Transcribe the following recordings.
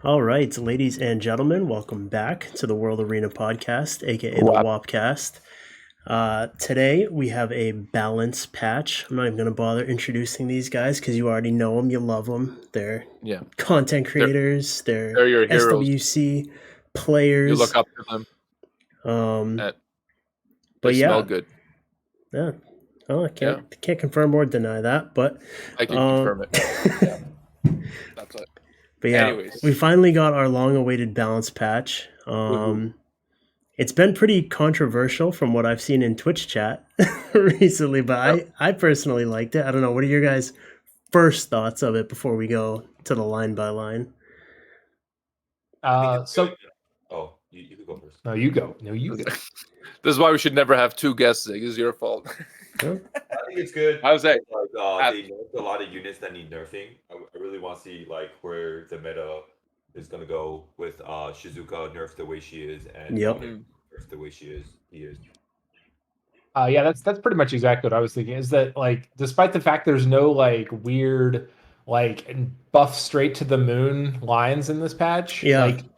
All right, ladies and gentlemen, welcome back to the World Arena podcast, aka the WAPcast. Today we have a balance patch. I'm not even going to bother introducing these guys because you already know them, you love them. They're content creators, they're your heroes. SWC players. You look up to them. But they smell good. Yeah. Oh, I can't confirm or deny that, but I can confirm it. Yeah. That's it. But yeah, anyways, we finally got our long-awaited balance patch. It's been pretty controversial from what I've seen in Twitch chat recently, but I personally liked it. I don't know. What are your guys' first thoughts of it before we go to the line by line? You can go first. No, you go. This is why we should never have two guests. It is your fault. I think it's good. I was saying, they nerfed a lot of units that need nerfing. I really want to see where the meta is gonna go with Shizuka nerfed the way she is and nerfed the way he is. Yeah, that's pretty much exactly what I was thinking. Is that despite the fact there's no weird buff straight to the moon lines in this patch,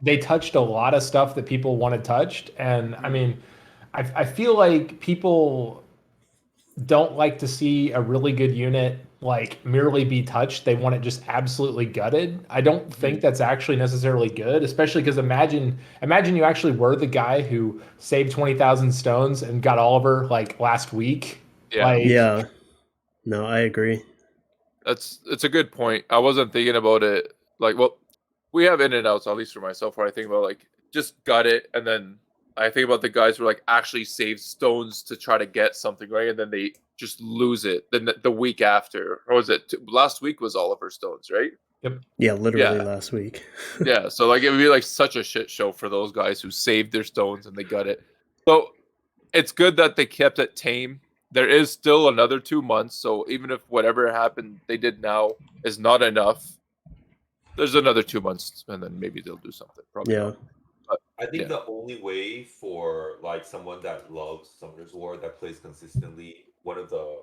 they touched a lot of stuff that people wanted touched, and I mean, I feel like people don't like to see a really good unit merely be touched. They want it just absolutely gutted. I don't think that's actually necessarily good, especially because imagine you actually were the guy who saved 20,000 stones and got Oliver last week. No, I agree. It's a good point. I wasn't thinking about it we have in and outs, at least for myself, where I think about just gut it, and then I think about the guys who actually save stones to try to get something, right? And then they just lose it. Then the week after, or was it last week was Oliver Stones, right? Yep. Yeah, literally last week. Yeah, so it would be such a shit show for those guys who saved their stones and they got it. So it's good that they kept it tame. There is still another 2 months, so even if whatever happened they did now is not enough, there's another 2 months, and then maybe they'll do something. Probably. Yeah. But I think the only way for someone that loves Summoner's War, that plays consistently, one of the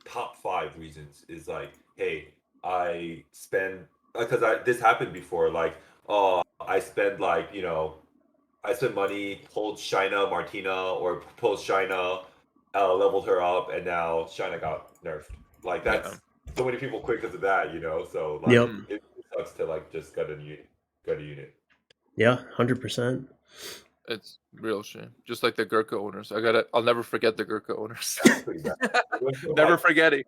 top 5 reasons is hey, I spend because this happened before. I spend I spent money, pulled Shina Martina or pulled Shina, leveled her up, and now Shina got nerfed. That's so many people quit because of that, So it sucks to just gut a unit. Yeah, 100%. It's real shame. Just like the Gurkha owners. I'll never forget the Gurkha owners. Never forgetting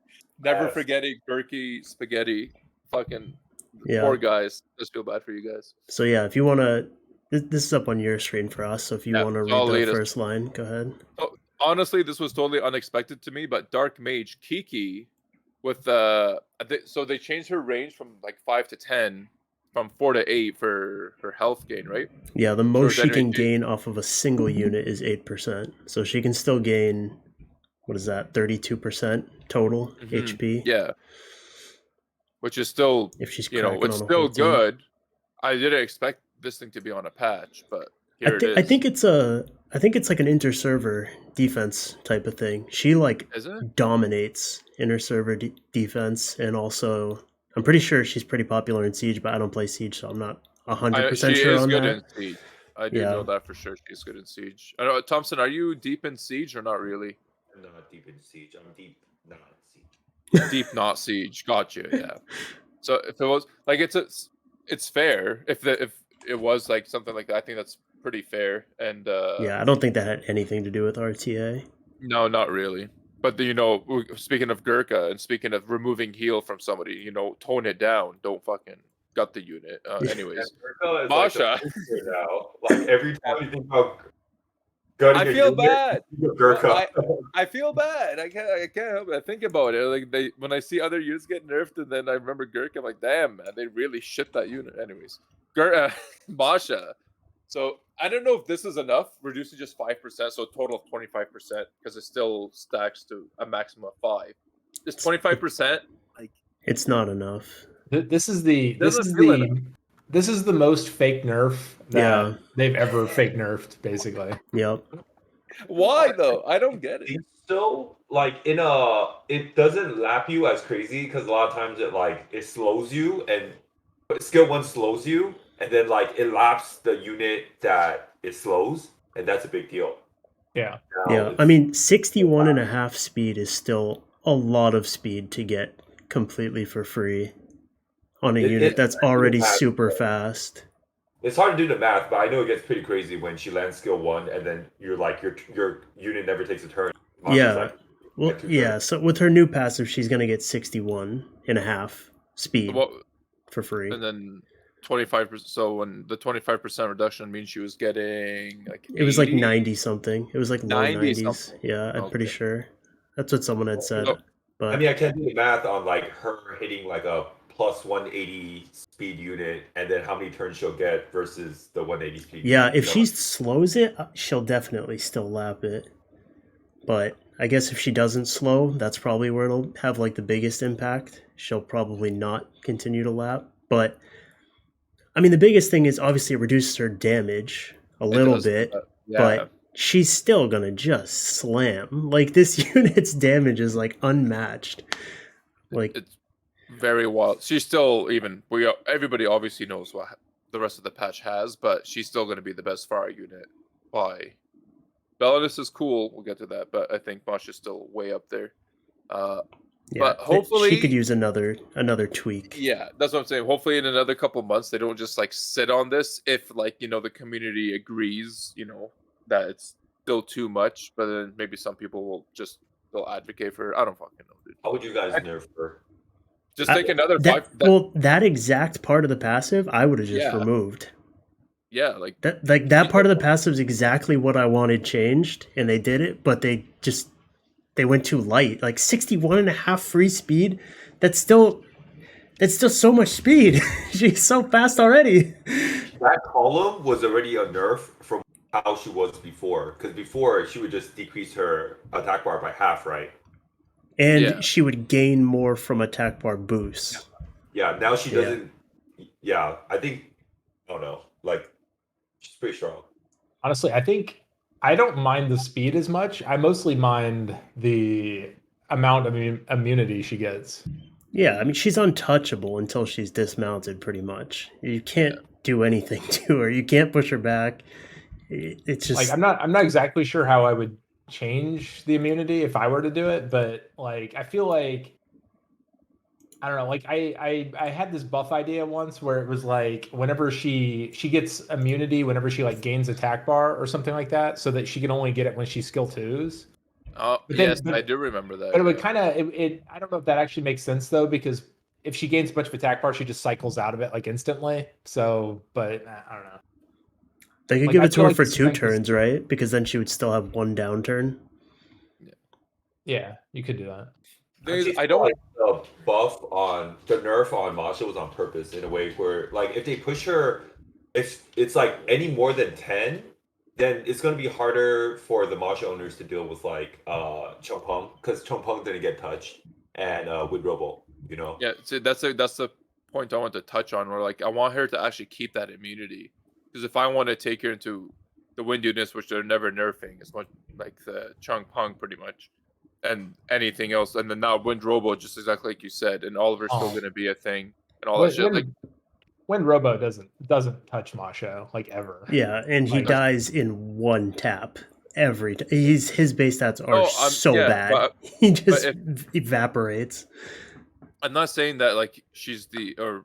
Gurkha spaghetti. Fucking poor guys. Just feel bad for you guys. So yeah, if you want to, this is up on your screen for us. So if you want to read the first line, go ahead. Oh, honestly, this was totally unexpected to me, but Dark Mage Kiki with so they changed her range from 5 to 10. From 4 to 8 for her health gain, right? Yeah, the most she can gain off of a single unit is 8%. So she can still gain, what is that, 32% total HP? Yeah. Which is still, if she's it's still good. I didn't expect this thing to be on a patch, but here it is. I think it's an inter-server defense type of thing. She dominates inter-server defense, and also I'm pretty sure she's pretty popular in Siege, but I don't play Siege, so I'm not 100% sure on that. She is good in Siege. I do know that for sure. She's good in Siege. I know, Thompson, are you deep in Siege or not really? I'm not deep in Siege. I'm deep not in Siege. Deep not Siege. Gotcha. Yeah. So if it was it's fair. If it was something like that, I think that's pretty fair. And I don't think that had anything to do with RTA. No, not really. But speaking of Gurkha and speaking of removing heal from somebody, tone it down. Don't fucking gut the unit. Anyways, Masha. Every time you think about gutting, I feel bad. Gurkha. I feel bad. I can't help it. I think about it. When I see other units get nerfed, and then I remember Gurkha, I'm like, damn, man, they really shit that unit. Anyways, Masha. So I don't know if this is enough, reducing just 5%, so a total of 25%, because it still stacks to a maximum of 5. Just 25%, it's not enough. This is the most fake nerf that they've ever fake nerfed, basically. Yep. Why though? I don't get it. It's still it doesn't lap you as crazy because a lot of times it slows you, and skill 1 slows you. and then like it laps the unit that it slows, and that's a big deal. Yeah. Yeah, I mean, 61.5 speed is still a lot of speed to get completely for free on a unit that's already super fast. It's hard to do the math, but I know it gets pretty crazy when she lands skill 1, and then you're like your unit never takes a turn. Yeah, like, well, yeah. So with her new passive, she's gonna get 61.5 speed for free, and then 25%. So when the 25% reduction means she was getting like 80? It was like 90 something. It was like low 90s. Something. Yeah, I'm pretty sure. That's what someone had said. But I mean, I can't do the math on like her hitting like a plus 180 speed unit, and then how many turns she'll get versus the 180 speed. Yeah, if she slows it, she'll definitely still lap it. But I guess if she doesn't slow, that's probably where it'll have like the biggest impact. She'll probably not continue to lap. But I mean, the biggest thing is obviously it reduces her damage a little bit, but she's still gonna just slam. Like this unit's damage is like unmatched. Like it's very wild. She's still everybody obviously knows what the rest of the patch has, but she's still going to be the best fire unit by. Volantis is cool. We'll get to that, but I think Masha's still way up there. But hopefully she could use another tweak. Yeah, that's what I'm saying. Hopefully in another couple months they don't just like sit on this if like the community agrees that it's still too much, but then maybe some people will they'll advocate for her. I don't fucking know, dude. How would you guys nerf her? Just take another that exact part of the passive I would have just removed. Yeah, like that part of the passive is exactly what I wanted changed, and they did it, but they went too light. Like 61.5 free speed. That's still so much speed. She's so fast already. That column was already a nerf from how she was before, because before she would just decrease her attack bar by half, right? And she would gain more from attack bar boosts. Yeah, now she doesn't. Yeah, I think. Oh no, like she's pretty strong. Honestly, I think I don't mind the speed as much. I mostly mind the amount of immunity she gets. Yeah, I mean she's untouchable until she's dismounted. Pretty much, you can't do anything to her. You can't push her back. It's just like I'm not exactly sure how I would change the immunity if I were to do it, but like I feel like I don't know, like I had this buff idea once where it was like whenever she gets immunity whenever she like gains attack bar or something like that, so that she can only get it when she's skill 2s. Oh, yes, I do remember that. But it would kind of I don't know if that actually makes sense though, because if she gains a bunch of attack bar, she just cycles out of it like instantly. So, but I don't know. They could give it to her for 2 turns, right? Because then she would still have 1 down turn. Yeah, you could do that. I don't like the buff on the nerf on Masha was on purpose in a way where like if they push her, if it's like any more than 10, then it's going to be harder for the Masha owners to deal with like Chompong, because Chompong didn't get touched and with Robo, Yeah, so that's the point I want to touch on, where like I want her to actually keep that immunity, because if I want to take her into the wind units, which they're never nerfing as much, like the Chompong pretty much, and anything else, and then now Wind Robo, just exactly like you said, and Oliver's still going to be a thing, and all that shit. Like Wind Robo doesn't touch Masha like ever. Yeah, and he dies in 1 tap every time. His base stats are so bad. He just evaporates. I'm not saying that like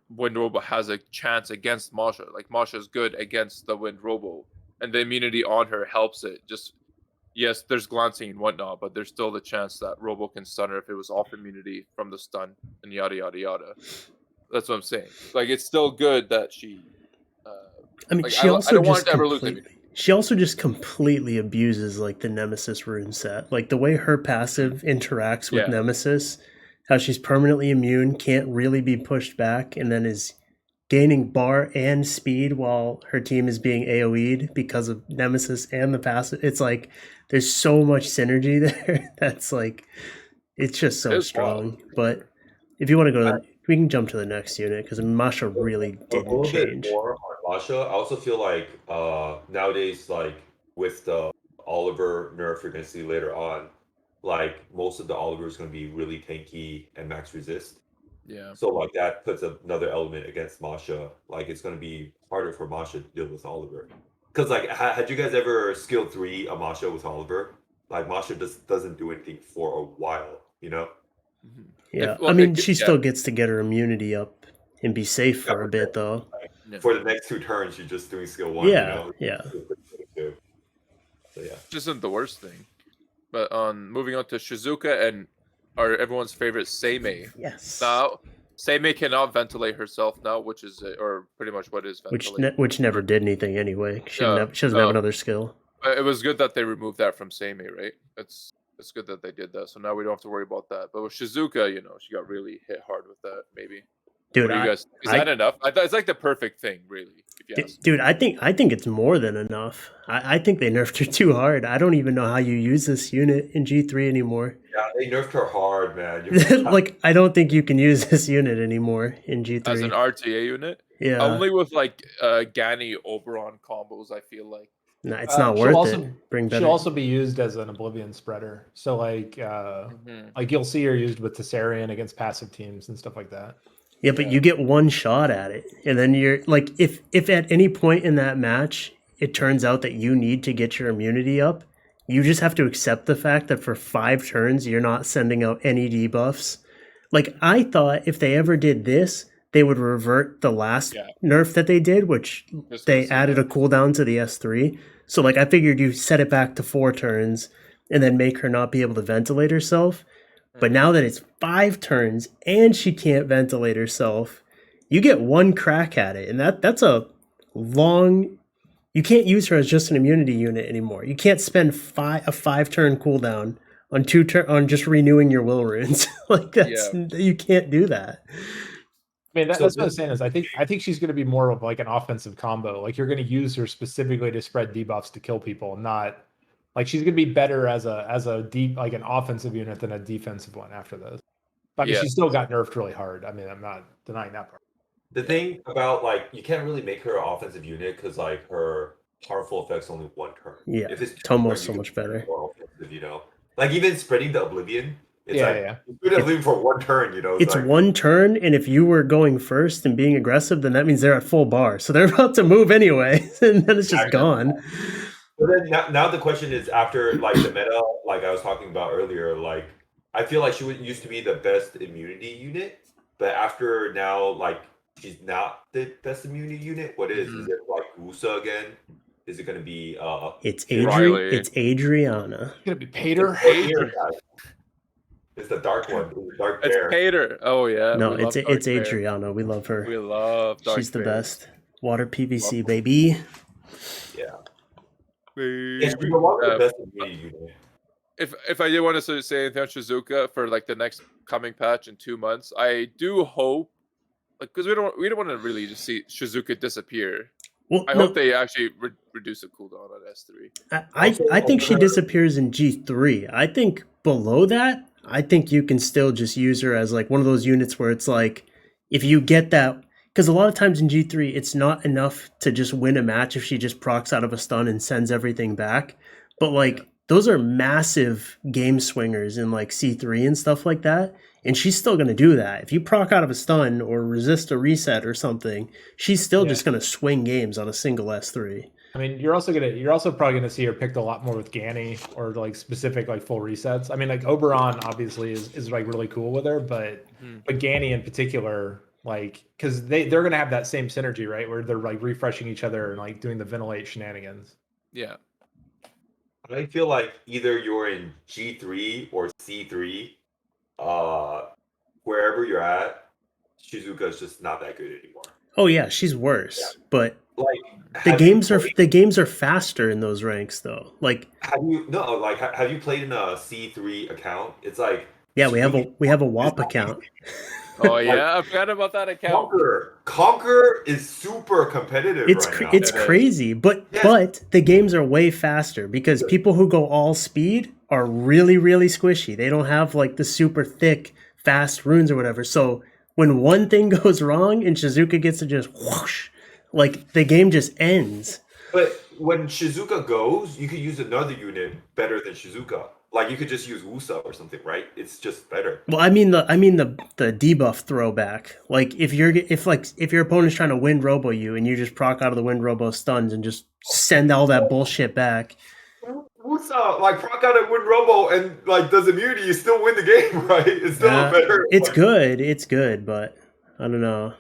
Wind Robo has a chance against Masha. Like Masha's good against the Wind Robo, and the immunity on her helps it. Just yes, there's glancing and whatnot, but there's still the chance that Robo can stun her if it was off immunity from the stun and yada yada yada. That's what I'm saying. Like it's still good that she. I mean, she also she also just completely abuses like the Nemesis rune set. Like the way her passive interacts with Nemesis, how she's permanently immune, can't really be pushed back, and then is gaining bar and speed while her team is being AoE'd because of Nemesis and the passive. It's like there's so much synergy there. That's like it's just so strong. Wild. But if you want to go we can jump to the next unit, because Masha really didn't change. Bit more on Masha. I also feel like nowadays, like with the Oliver nerf you're gonna see later on, like most of the Oliver is gonna be really tanky and max resist. Yeah. So like that puts another element against Masha. Like it's gonna be harder for Masha to deal with Oliver. Because like, had you guys ever skill 3 a Masha with Oliver? Like Masha just doesn't do anything for a while, you know? Yeah, I mean, she still gets to get her immunity up and be safe for a bit, though. Yeah. For the next 2 turns, she's just doing skill 1. Yeah, you know? yeah. So yeah, which isn't the worst thing. But moving on to Shizuka and everyone's favorite Samy. Yes. Now, Samy cannot ventilate herself now, which is or pretty much what is ventilate. Which never did anything anyway. She doesn't have another skill. It was good that they removed that from Samy, right? It's good that they did that. So now we don't have to worry about that. But with Shizuka, she got really hit hard with that. Maybe. Dude, is that enough? I thought it's like the perfect thing, really. Dude, I think it's more than enough. I think they nerfed her too hard. I don't even know how you use this unit in G3 anymore. Yeah, they nerfed her hard, man. Like, I don't think you can use this unit anymore in G3 as an RTA unit. Yeah, only with like Gani Oberon combos. I feel like. No, it's not worth it. She'll also be used as an Oblivion spreader. So like you'll see her used with Tessarian against passive teams and stuff like that. Yeah, but you get one shot at it, and then you're like, if at any point in that match it turns out that you need to get your immunity up, you just have to accept the fact that for 5 turns you're not sending out any debuffs. Like, I thought if they ever did this, they would revert the last nerf that they did, which they added a cooldown to the S3. So like, I figured you set it back to 4 turns and then make her not be able to ventilate herself. But now that it's 5 turns and she can't ventilate herself, you get one crack at it. And that's a long... You can't use her as just an immunity unit anymore. You can't spend a 5-turn cooldown on on just renewing your will runes. Like, you can't do that. I mean, that's what I'm saying is I think she's going to be more of like an offensive combo. Like, you're going to use her specifically to spread debuffs to kill people, not... Like, she's gonna be better as a deep, like an offensive unit than a defensive one after this. But she still got nerfed really hard. I mean, I'm not denying that part. The thing about, like, you can't really make her an offensive unit because like her harmful effect's only 1 turn. Yeah, if it's Tomo's so much better. More offensive, Like, even spreading the Oblivion. It's Oblivion for 1 turn. It's like, 1 turn, and if you were going first and being aggressive, then that means they're at full bar. So they're about to move anyway, and then it's just gone. But then now the question is, after like the meta, like I was talking about earlier, like I feel like she used to be the best immunity unit, but after now, like she's not the best immunity unit. What is? Is it like Usa again? Is it going to be? It's Adriana. It's going to be Pater. It's the dark one. It's Pater. Oh yeah. No, it's Adriana. We love her. We love. She's the best. Water PVC baby. Yeah. If I did want to say anything on Shizuka for like the next coming patch in 2 months, I do hope, like, because we don't want to really just see Shizuka disappear. Well, I hope they actually reduce the cooldown on S3. I think she disappears in G3. I think below that, I think you can still just use her as like one of those units where it's like, if you get that. Because a lot of times in G3, it's not enough to just win a match if she just procs out of a stun and sends everything back. But like, those are massive game swingers in like C3 and stuff like that. And she's still going to do that. If you proc out of a stun or resist a reset or something, she's still just going to swing games on a single S3. I mean, you're also probably gonna see her picked a lot more with Gani or like specific like full resets. I mean, like Oberon obviously is like really cool with her, but Gani in particular, like, because they're gonna have that same synergy, right, where they're like refreshing each other and like doing the ventilate shenanigans. Yeah, I feel like either you're in G3 or C3, wherever you're at, Shizuka's just not that good anymore. Oh yeah, she's worse, but like the games are faster in those ranks though. Like, have you played in a C3 account? It's like, yeah, we have a WAP account. Oh yeah, I forgot about that account. Conquer is super competitive. It's crazy, but the games are way faster because people who go all speed are really, really squishy. They don't have like the super thick, fast runes or whatever. So when one thing goes wrong and Shizuka gets to just whoosh, like the game just ends. But when Shizuka goes, you could use another unit better than Shizuka. Like you could just use Wusa or something, right? It's just better. Well, I mean the debuff throwback. Like if your opponent's trying to wind robo you and you just proc out of the wind robo stuns and just send all that bullshit back. Wusa, like proc out a wind robo and like does immunity, you still win the game, right? It's still better. It's good, but I don't know.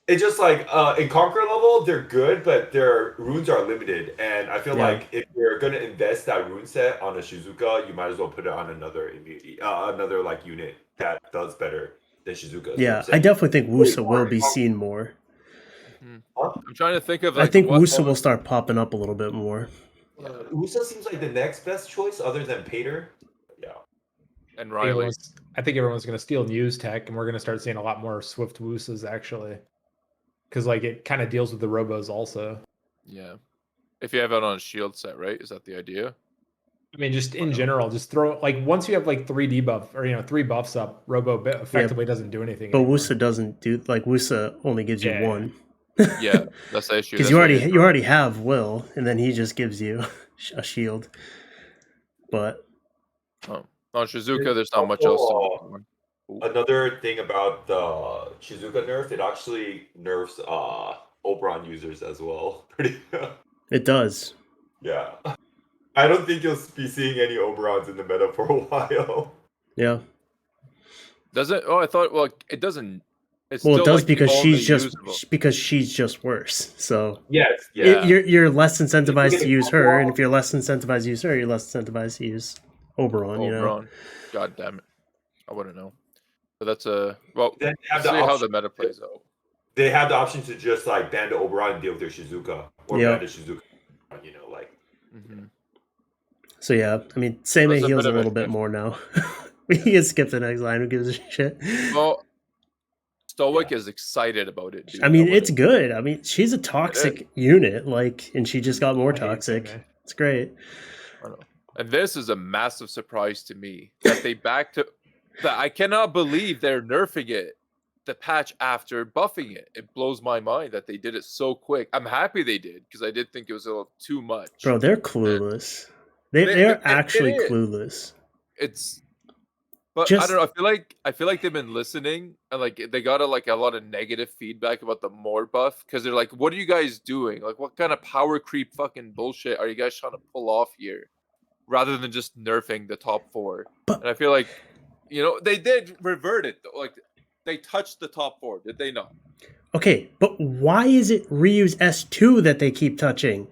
It's just like in Conqueror level, they're good, but their runes are limited. And I feel like if you're gonna invest that rune set on a Shizuka, you might as well put it on another immunity, another like unit that does better than Shizuka. Yeah, I definitely think Wusa will be seen more. Huh? I'm trying to think of. Like, I think Wusa will start popping up a little bit more. Wusa seems like the next best choice, other than Pater. Yeah, and Riley. I think everyone's gonna steal News Tech, and we're gonna start seeing a lot more Swift Wusas actually. Because like it kind of deals with the robos also. Yeah, if you have it on a shield set, right? Is that the idea? I mean, just in general, just throw like once you have like 3 debuff or 3 buffs up, robo effectively doesn't do anything. But Wusa doesn't do Wusa only gives you 1. Yeah, that's the issue. Because you already have Will, and then he just gives you a shield. But on Shizuka, there's not much else. Another thing about the Shizuka nerf, it actually nerfs Oberon users as well. It does. Yeah. I don't think you'll be seeing any Oberons in the meta for a while. Yeah. Does it? Oh, I thought. Well, it doesn't. It does because she's just worse. So yes, yeah. You're less incentivized to use her, and if you're less incentivized to use her, you're less incentivized to use Oberon. You know. God damn it! I wouldn't know. But that's a well. Then see how the meta plays out. They have the option to just like ban the Oberon and deal with their Shizuka, or ban the Shizuka. Mm-hmm. So yeah, I mean, Samy heals a little bit more now. We can skip the next line. Who gives a shit? Well, Stalwick is excited about it. Dude. I mean, it's good. I mean, she's a toxic unit, and she just got more toxic. It's great. I know. And this is a massive surprise to me that they back to. That I cannot believe they're nerfing it, the patch after buffing it. It blows my mind that they did it so quick. I'm happy they did because I did think it was a little too much. Bro, they're clueless. They're actually clueless. But I don't know. I feel like they've been listening and like they got a lot of negative feedback about the more buff because they're like, "What are you guys doing? Like, what kind of power creep fucking bullshit are you guys trying to pull off here?" Rather than just nerfing the top 4. And I feel like. They did revert it though. Like they touched the top 4, did they not? Okay, but why is it Ryu's S2 that they keep touching?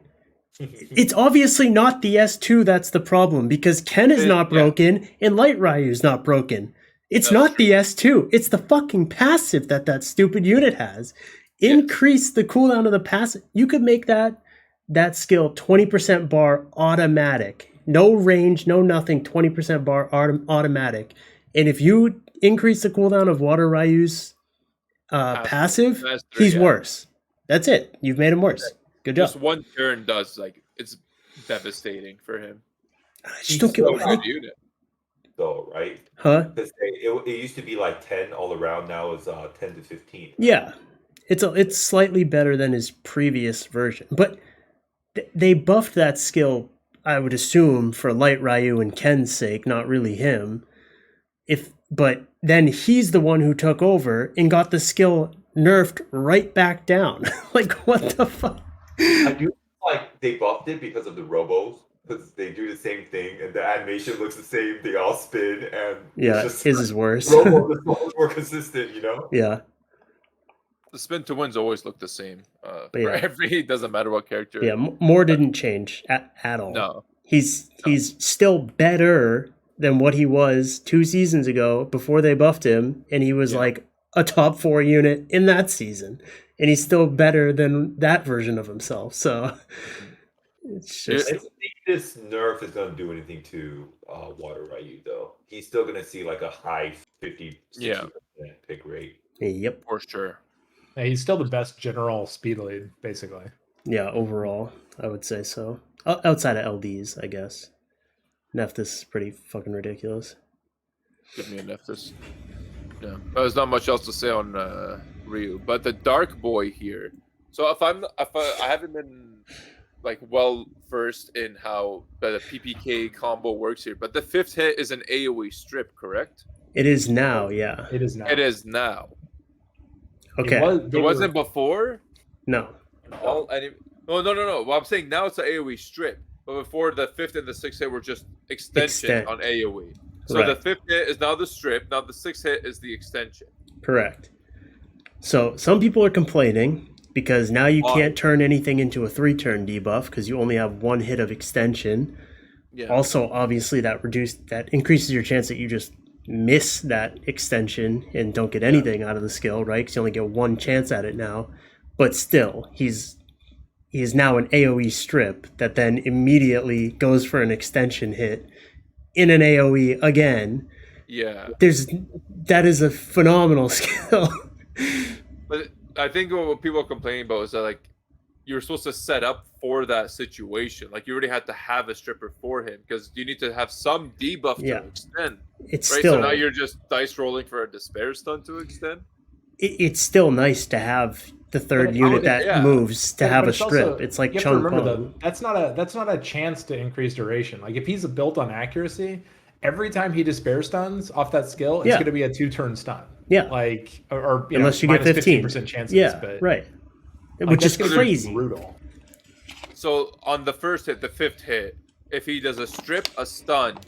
It's obviously not the S2 that's the problem because Ken is not broken and Light Ryu's not broken. It's not the S2. It's the fucking passive that stupid unit has. Increase the cooldown of the passive. You could make that skill 20% bar automatic. No range, no nothing, 20% bar automatic. And if you increase the cooldown of Water Ryu's passive, he's worse. That's it. You've made him worse. Good job. Just one turn does it's devastating for him. I just don't get why. Though, right? Huh? Because it used to be like 10 all around. Now it's 10 to 15. Yeah, it's slightly better than his previous version, but they buffed that skill. I would assume for Light Ryu and Ken's sake, not really him. But then he's the one who took over and got the skill nerfed right back down. Like, what the fuck? I do like they buffed it because of the robos, because they do the same thing and the animation looks the same. They all spin and his is worse. Robo is more consistent, Yeah. The spin to wins always look the same. It doesn't matter what character. Yeah, more didn't change at all. No. He's still better than what he was 2 seasons ago before they buffed him, and he was like a top 4 unit in that season, and he's still better than that version of himself. So it's just. I don't think this nerf is going to do anything to Water Ryu though. He's still going to see like a high 50-60% pick rate. Yep, for sure. Yeah, he's still the best general speed lead, basically. Yeah, overall, I would say so. Outside of LDs, I guess. Nephthys is pretty fucking ridiculous. Give me a Nephthys. Yeah, there's not much else to say on Ryu, but the Dark Boy here. So if I haven't been like well versed in how the PPK combo works here, but the 5th hit is an AoE strip, correct? It is now, yeah. It is now. It is now. Okay. It wasn't before? No. No. Well, I'm saying now it's an AoE strip, but before the 5th and the 6th hit were just extensions on AoE. So the 5th hit is now the strip. Now the 6th hit is the extension. Correct. So some people are complaining because now you can't turn anything into a 3-turn debuff because you only have 1 hit of extension. Yeah. Also, obviously, that increases your chance that you just miss that extension and don't get anything out of the skill, right? Because you only get 1 chance at it now. But still, he's now an AoE strip that then immediately goes for an extension hit in an AoE again. Yeah. That is a phenomenal skill. But I think what people are complaining about is that, like, you're supposed to set up for that situation. Like, you already had to have a stripper for him because you need to have some debuff to extend. It's right? Still, so now you're just dice rolling for a despair stun to extend. It's still nice to have the 3rd unit that moves to have a strip. Also, it's like Chung Pong. Though, that's not a chance to increase duration. Like, if he's built on accuracy, every time he despair stuns off that skill, it's going to be a 2-turn stun. Yeah. Like, or unless you get 15% chances. Yeah, but, right. Which is crazy. Brutal. So on the 1st hit, the 5th hit, if he does a strip, a stun,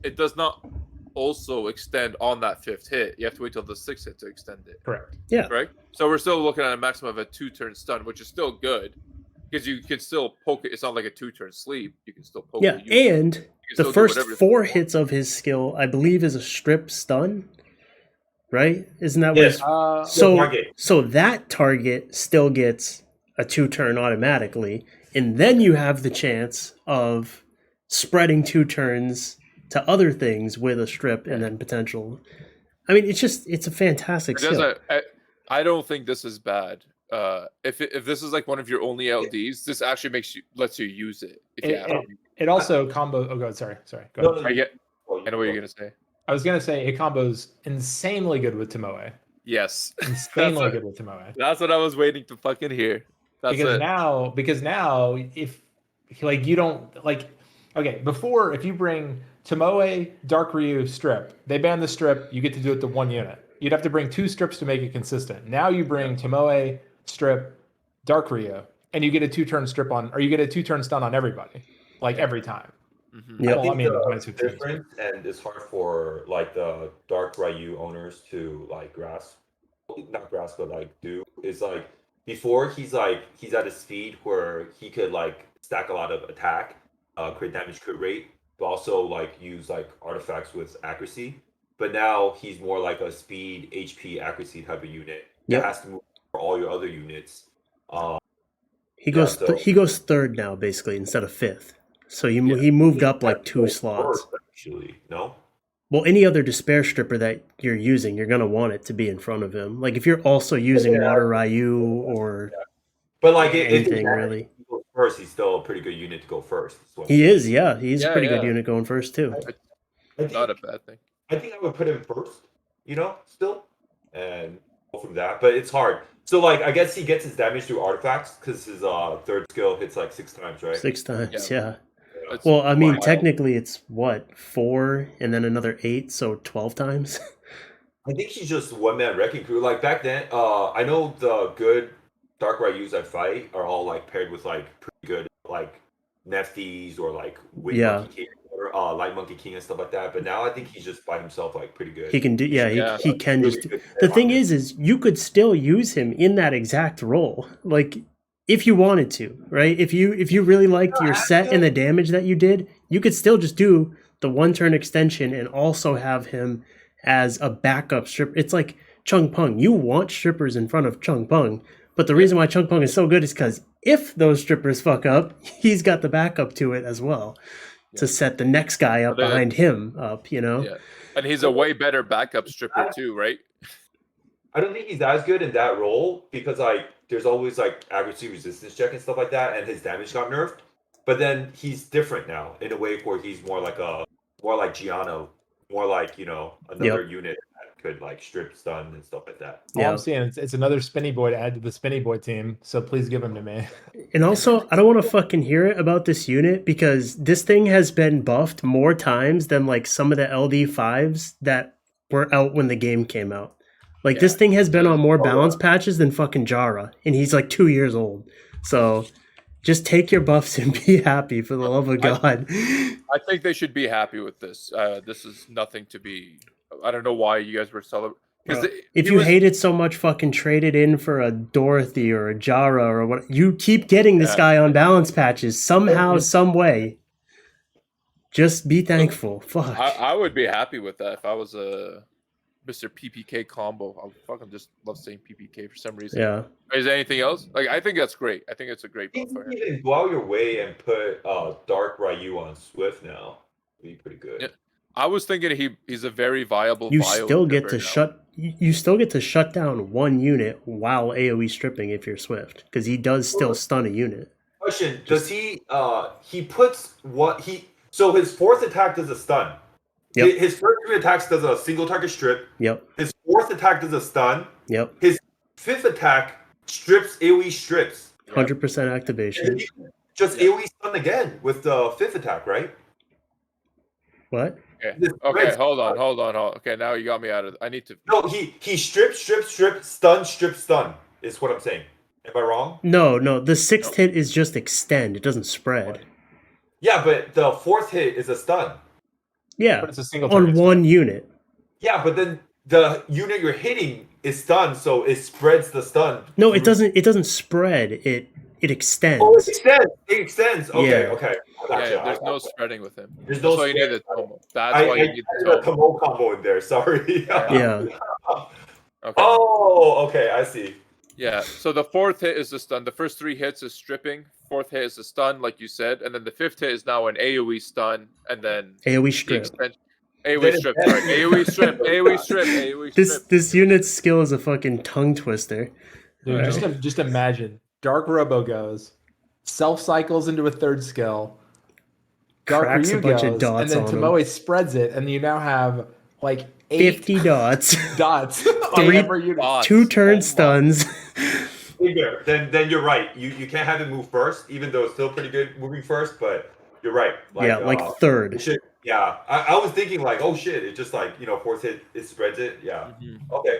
it does not also extend on that 5th hit. You have to wait till the 6th hit to extend it. Correct. Yeah. Right? So we're still looking at a maximum of a 2-turn stun, which is still good. Because you can still poke it. It's not like a 2-turn sleep. You can still poke it. Yeah, and the first 4 hits of his skill, I believe, is a strip stun. Right? Isn't that what? So that target still gets a 2-turn automatically, and then you have the chance of spreading 2 turns to other things with a strip and then potential. I mean, it's a fantastic skill. I don't think this is bad. If this is like one of your only LDs, this actually lets you use it. It also combo. Oh god, sorry. Go ahead. I know what you're gonna say. I was gonna say it combos insanely good with Tomoe. Yes, insanely good with Tomoe. That's what I was waiting to fucking hear. Because now, if like you don't like, okay, before if you bring Tomoe, Dark Ryu, strip, they ban the strip. You get to do it to 1 unit. You'd have to bring 2 strips to make it consistent. Now you bring Tomoe, strip, Dark Ryu, and you get a 2-turn strip on, or you get a 2-turn stun on everybody, like every time. Mm-hmm. Yeah, I think the difference, and it's hard for like the Dark Ryu owners to like not grasp, but like do is like before he's at a speed where he could like stack a lot of attack, crit damage, crit rate, but also like use like artifacts with accuracy. But now he's more like a speed, HP, accuracy type of unit. That has to move for all your other units. He goes 3rd now, basically, instead of 5th. So he moved up like 2 slots. Actually, no. Well, any other despair stripper that you're using, you're gonna want it to be in front of him. Like if you're also using Water Ryu or, but like anything really. First, he's still a pretty good unit to go first. He is, he's a pretty good unit going first too. Not a bad thing. I think I would put him first, still, and go from that. But it's hard. So, like, I guess he gets his damage through artifacts because his 3rd skill hits like 6 times, right? 6 times, yeah. Well, I mean, technically it's 4 and then another 8, so 12 times. I think he's just one-man wrecking crew. Like back then, I know the good Dark Ryus I fight are all like paired with like pretty good like Nefties or like Monkey King or Light Monkey King and stuff like that. But now I think he's just by himself like pretty good. He can do he can really just. The thing is you could still use him in that exact role, like if you wanted to, right? If you really liked your set and the damage that you did, you could still just do the 1-turn extension and also have him as a backup stripper. It's like Chung Pung. You want strippers in front of Chung Pung, but the reason why Chung Pung is so good is because if those strippers fuck up, he's got the backup to it as well to set the next guy up behind him up, Yeah. And he's a way better backup stripper too, right? I don't think he's as good in that role because like there's always like accuracy resistance check and stuff like that, and his damage got nerfed. But then he's different now in a way where he's more like Giano, more like another unit could like strip stun and stuff like that. All I'm seeing it's another Spinny Boy to add to the Spinny Boy team, so please give him to me. And also, I don't want to fucking hear it about this unit because this thing has been buffed more times than like some of the LD5s that were out when the game came out. Like this thing has been on more balance patches than fucking Jara, and he's like 2 years old. So just take your buffs and be happy, for the love of God. I think they should be happy with this. This is nothing to be. I don't know why you guys were celebrating. If you hate it so much, fucking trade it in for a Dorothy or a Jara or what. You keep getting this guy on balance patches somehow, some way. Just be thankful. Fuck. I would be happy with that if I was a Mr. PPK combo. I fucking just love saying PPK for some reason. Yeah. Is there anything else? Like, I think that's great. I think it's a great buff for him. You can go out your way and put Dark Ryu on Swift now. It'd be pretty good. Yeah. I was thinking he's a very viable. You still get to shut down one unit while AoE stripping if you're Swift, because he does still stun a unit. Question: does he puts what he? So his fourth attack does a stun. Yep. His first 3 attacks does a single target strip. Yep. His fourth attack does a stun. Yep. His fifth attack strips AoE strips. 100% activation. Just AoE stun again with the fifth attack, right? What? Okay, hold on. Okay, now you got me out of. I need to. No, he strip, stun. Is what I'm saying. Am I wrong? No. The sixth hit is just extend. It doesn't spread. Yeah, but the fourth hit is a stun. Yeah, but it's a single on one unit. Yeah, but then the unit you're hitting is stunned, so it spreads the stun. No, it doesn't. It doesn't spread. It extends. Oh, it extends. Okay, Yeah. Okay. Yeah, there's no spreading with him. There's That's no why you need spread. the Tomo. That's why you need the a Tomo. combo in there. Sorry. Yeah. Okay. Oh, okay. I see. Yeah. So the fourth hit is the stun. The first 3 hits is stripping. Fourth hit is the stun, like you said, and then the fifth hit is now an AoE stun, and then AoE strip. AoE strip. Sorry. AoE strip. AoE strip. AoE strip. This unit's skill is a fucking tongue twister. Dude, just imagine. Dark Robo goes, self cycles into a third skill. Dark Cracks Ryu a bunch goes, of dots and then on Tomoe spreads it, and you now have like 50 dots. dots. 2 turn stuns. Then you're right. You can't have it move first, even though it's still pretty good moving first. But you're right. Like third. Yeah, I was thinking like, oh shit, it just like fourth hit, it spreads it. Yeah. Mm-hmm. Okay.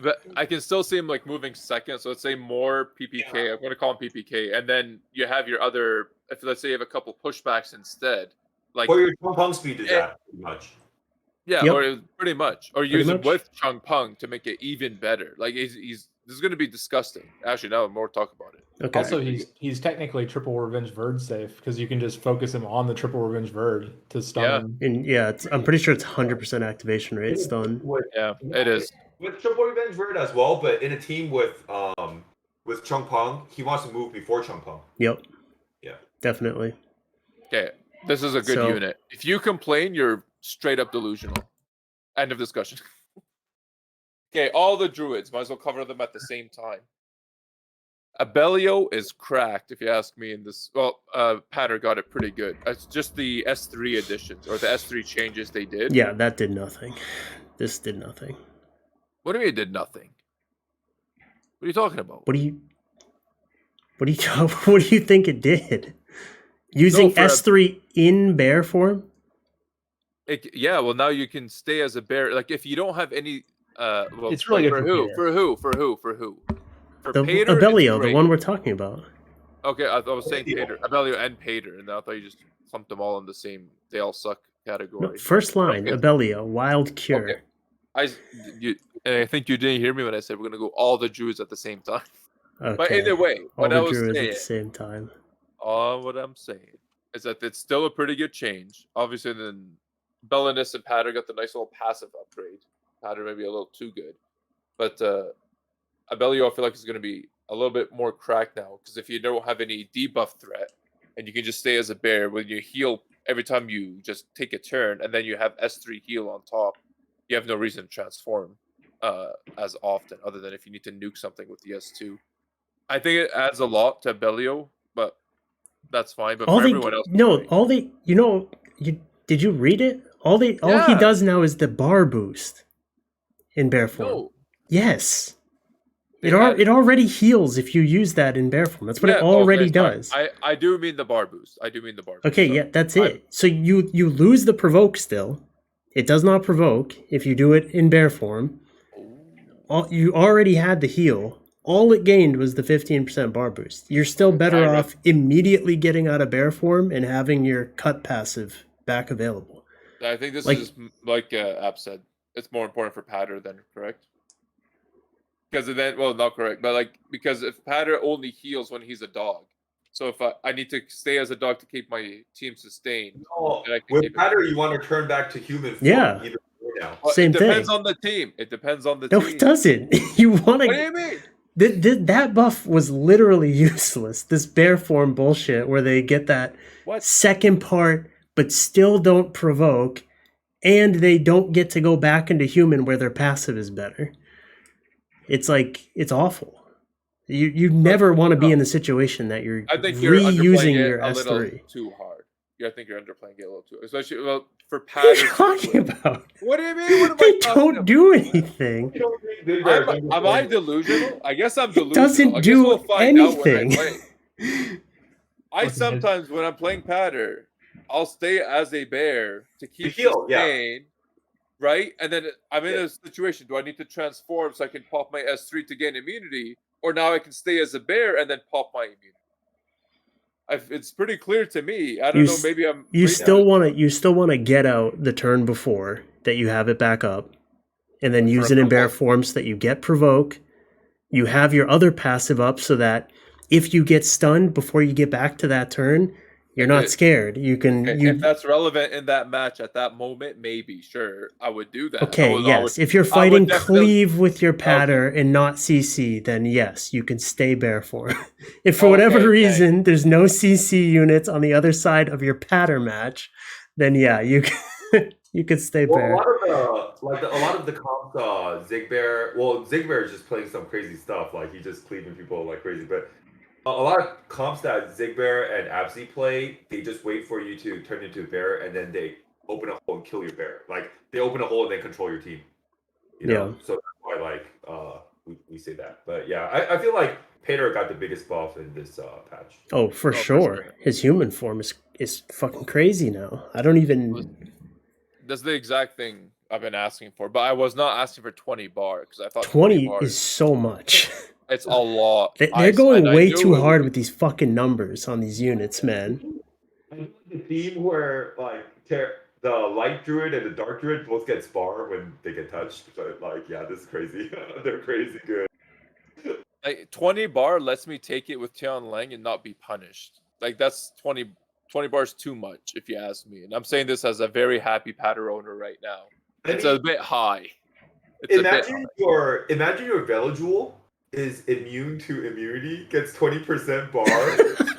But I can still see him like moving second. So let's say more PPK. Yeah. I'm going to call him PPK, and then you have your other. If let's say you have a couple pushbacks insteed, like or your Chung speed is that pretty much. Yeah, Yep. or pretty much, or use it with Chung Pung to make it even better. Like he's this is going to be disgusting. Actually, now more talk about it. Okay. Also, he's technically triple revenge Verd safe because you can just focus him on the triple revenge Verd to stun him. And I'm pretty sure it's 100% activation rate stun. Yeah, it is. With triple revenge Verd as well, but in a team with Chung Pong, he wants to move before Chung Pong. Yep. Yeah. Definitely. Okay, this is a good unit. If you complain, you're straight up delusional. End of discussion. Okay, all the druids, might as well cover them at the same time. Abellio is cracked, if you ask me. In this, Patter got it pretty good. It's just the S3 additions or the S3 changes they did. Yeah, that did nothing. This did nothing. What do you mean it did nothing? What are you talking about? What do you think it did? Using S3 in bear form? Well, now you can stay as a bear. Like if you don't have any, it's really good for who? For Pater, Abellio, the one we're talking about. Okay, I was saying Pater, Abellio, and Pater, and I thought you just clumped them all in the same. They all suck category. No, first line, Abellio, Wild Cure. Okay. I think you didn't hear me when I said we're gonna go all the druids at the same time. Okay. But either way, what I was saying at the same time. What I'm saying is that it's still a pretty good change. Obviously, then Bellinus and Patter got the nice little passive upgrade. Patter maybe a little too good, but Abellio I feel like is going to be a little bit more cracked now because if you don't have any debuff threat and you can just stay as a bear when you heal every time you just take a turn and then you have S3 heal on top, you have no reason to transform as often other than if you need to nuke something with the S2. I think it adds a lot to Abellio, but that's fine. But for everyone else, did you read it? All he does now is the bar boost. in bear form. No. Yes. It already heals if you use that in bear form. That's what it already does. I do mean the bar boost. Okay, yeah, that's it. So you lose the provoke still. It does not provoke if you do it in bear form. You already had the heal. All it gained was the 15% bar boost. You're still better off immediately getting out of bear form and having your cut passive back available. I think this is like App said. It's more important for Patter than correct. Because then, well, not correct, but because if Patter only heals when he's a dog, so if I need to stay as a dog to keep my team sustained. No, with Patter, you want to turn back to human form. Yeah. Even now. Well, Same thing. It depends on the team. No, it doesn't. You want to. What do you mean? That buff was literally useless. This bear form bullshit where they get that second part, but still don't provoke, and they don't get to go back into human where their passive is better. It's awful. You never want to be in the situation that you're reusing your S3. Little too hard. I think you're underplaying it a little too, especially for patterns. What are you talking about? What do you mean? They don't do anything. Am I delusional? I guess I'm delusional. It doesn't do anything. I sometimes, when I'm playing patter, I'll stay as a bear to keep sustained, right? And then I'm in a situation, do I need to transform so I can pop my S3 to gain immunity? Or now I can stay as a bear and then pop my immunity? It's pretty clear to me. I don't know, maybe I'm... You still want to get out the turn before that you have it back up, and then use it in bear form so that you get provoke. You have your other passive up so that if you get stunned before you get back to that turn, you're not scared. You can. If that's relevant in that match at that moment, maybe sure I would do that. Okay, yes. If you're fighting cleave with your patter and not CC, then yes, you can stay bear form. If for whatever reason there's no CC units on the other side of your patter match, then yeah, you can you could stay bear. A lot of the comps, Zigbear. Well, Zigbear is just playing some crazy stuff. Like he's just cleaving people like crazy, but. A lot of comps that Zigbear and Apze play, they just wait for you to turn into a bear, and then they open a hole and kill your bear. Like they open a hole and then control your team. You know? So that's why we say that. But yeah, I feel like Pater got the biggest buff in this patch. Oh, for sure. His human form is fucking crazy now. I don't even. That's the exact thing I've been asking for, but I was not asking for 20 bar because I thought 20 is so much. It's a lot. They're going way too hard with these fucking numbers on these units, man. The theme where the light druid and the dark druid both get spar when they get touched. But this is crazy. They're crazy good. 20 bar lets me take it with Tianlang and not be punished. That's 20 bars too much, if you ask me. And I'm saying this as a very happy patter owner right now. It's a bit high. Imagine your Velojewel is immune to immunity, gets 20% bar.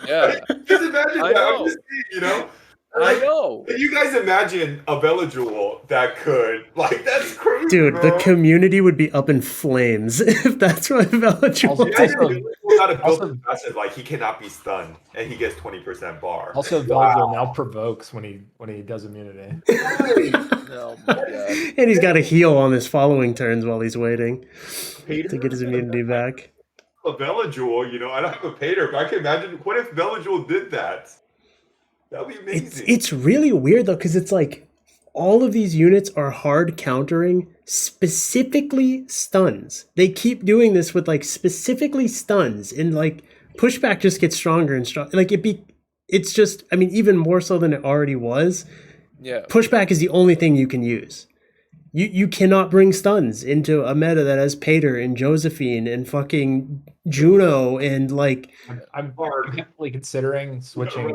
Yeah. Just imagine that. I'm just saying, you know? I know. Can you guys imagine a Velojewel that could? That's crazy. Dude, bro. The community would be up in flames if that's what Velojewel did. He cannot be stunned, and he gets 20% bar. Also, Velojewel now provokes when he does immunity. Oh my God. And he's got a heal on his following turns while he's waiting to get his immunity back. A Velojewel, I don't have a Pater, but I can imagine, what if Velojewel did that? That would be amazing. It's really weird, though, because it's all of these units are hard countering specifically stuns. They keep doing this with, specifically stuns, and, pushback just gets stronger and stronger. It's just, even more so than it already was. Yeah. Pushback is the only thing you can use. You cannot bring stuns into a meta that has Pater and Josephine and fucking Juno and I'm definitely considering switching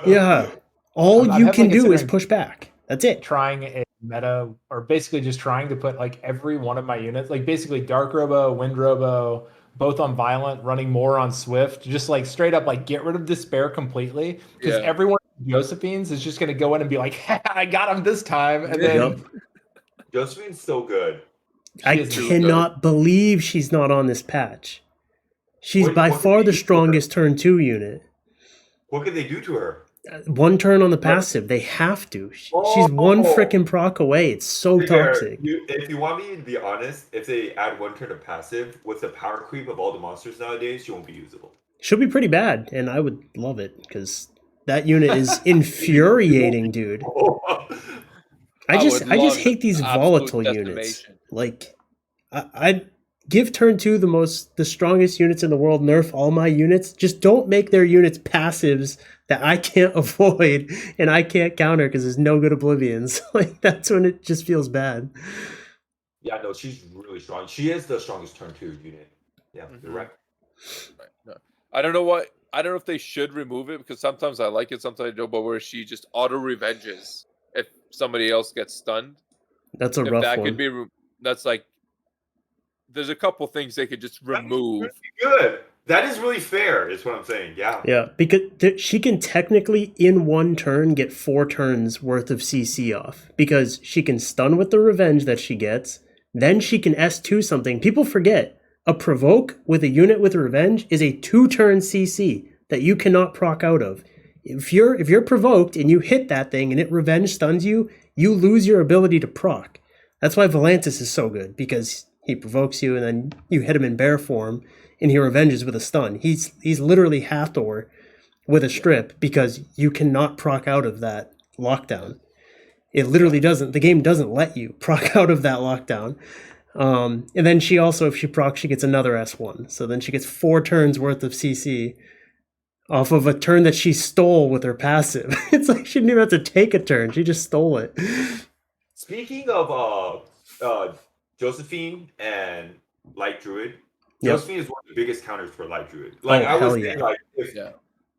yeah. All you can do is push back. That's it. Trying a meta, or basically just trying to put every one of my units, basically Dark Robo, Wind Robo, both on Violent, running more on Swift, just straight up get rid of Despair completely, because everyone Josephine's is just going to go in and be like, I got him this time, and then Josephine's so good. I cannot believe she's not on this patch. She's by far the strongest turn 2 unit. What can they do to her? One turn on the passive. They have to. She's one freaking proc away. It's so toxic. If you want me to be honest, if they add one turn of passive, with the power creep of all the monsters nowadays, she won't be usable. She'll be pretty bad, and I would love it because that unit is infuriating, dude. I just hate these volatile units. Like, I'd give turn 2 the strongest units in the world. Nerf all my units. Just don't make their units passives that I can't avoid and I can't counter because there's no good oblivions. Like, that's when it just feels bad. Yeah, no, she's really strong. She is the strongest turn 2 unit. Yeah, you're right. No. I don't know if they should remove it because sometimes I like it, sometimes I don't. But where she just auto revenges if somebody else gets stunned. That's a rough one. Could be. That's like. There's a couple things they could just remove. Good. That is really fair, is what I'm saying. Yeah. Yeah, because she can technically, in one turn, get 4 turns worth of CC off. Because she can stun with the revenge that she gets. Then she can S2 something. People forget, a provoke with a unit with revenge is a 2-turn CC that you cannot proc out of. If you're provoked and you hit that thing and it revenge stuns you, you lose your ability to proc. That's why Volantis is so good, because he provokes you and then you hit him in bear form and he revenges with a stun. He's literally Hathor with a strip because you cannot proc out of that lockdown. It literally doesn't. The game doesn't let you proc out of that lockdown. And then she also, if she procs, she gets another S1. So then she gets 4 turns worth of CC off of a turn that she stole with her passive. It's like she didn't even have to take a turn. She just stole it. Speaking of Josephine and Light Druid, Josephine is one of the biggest counters for Light Druid. Like I was saying, like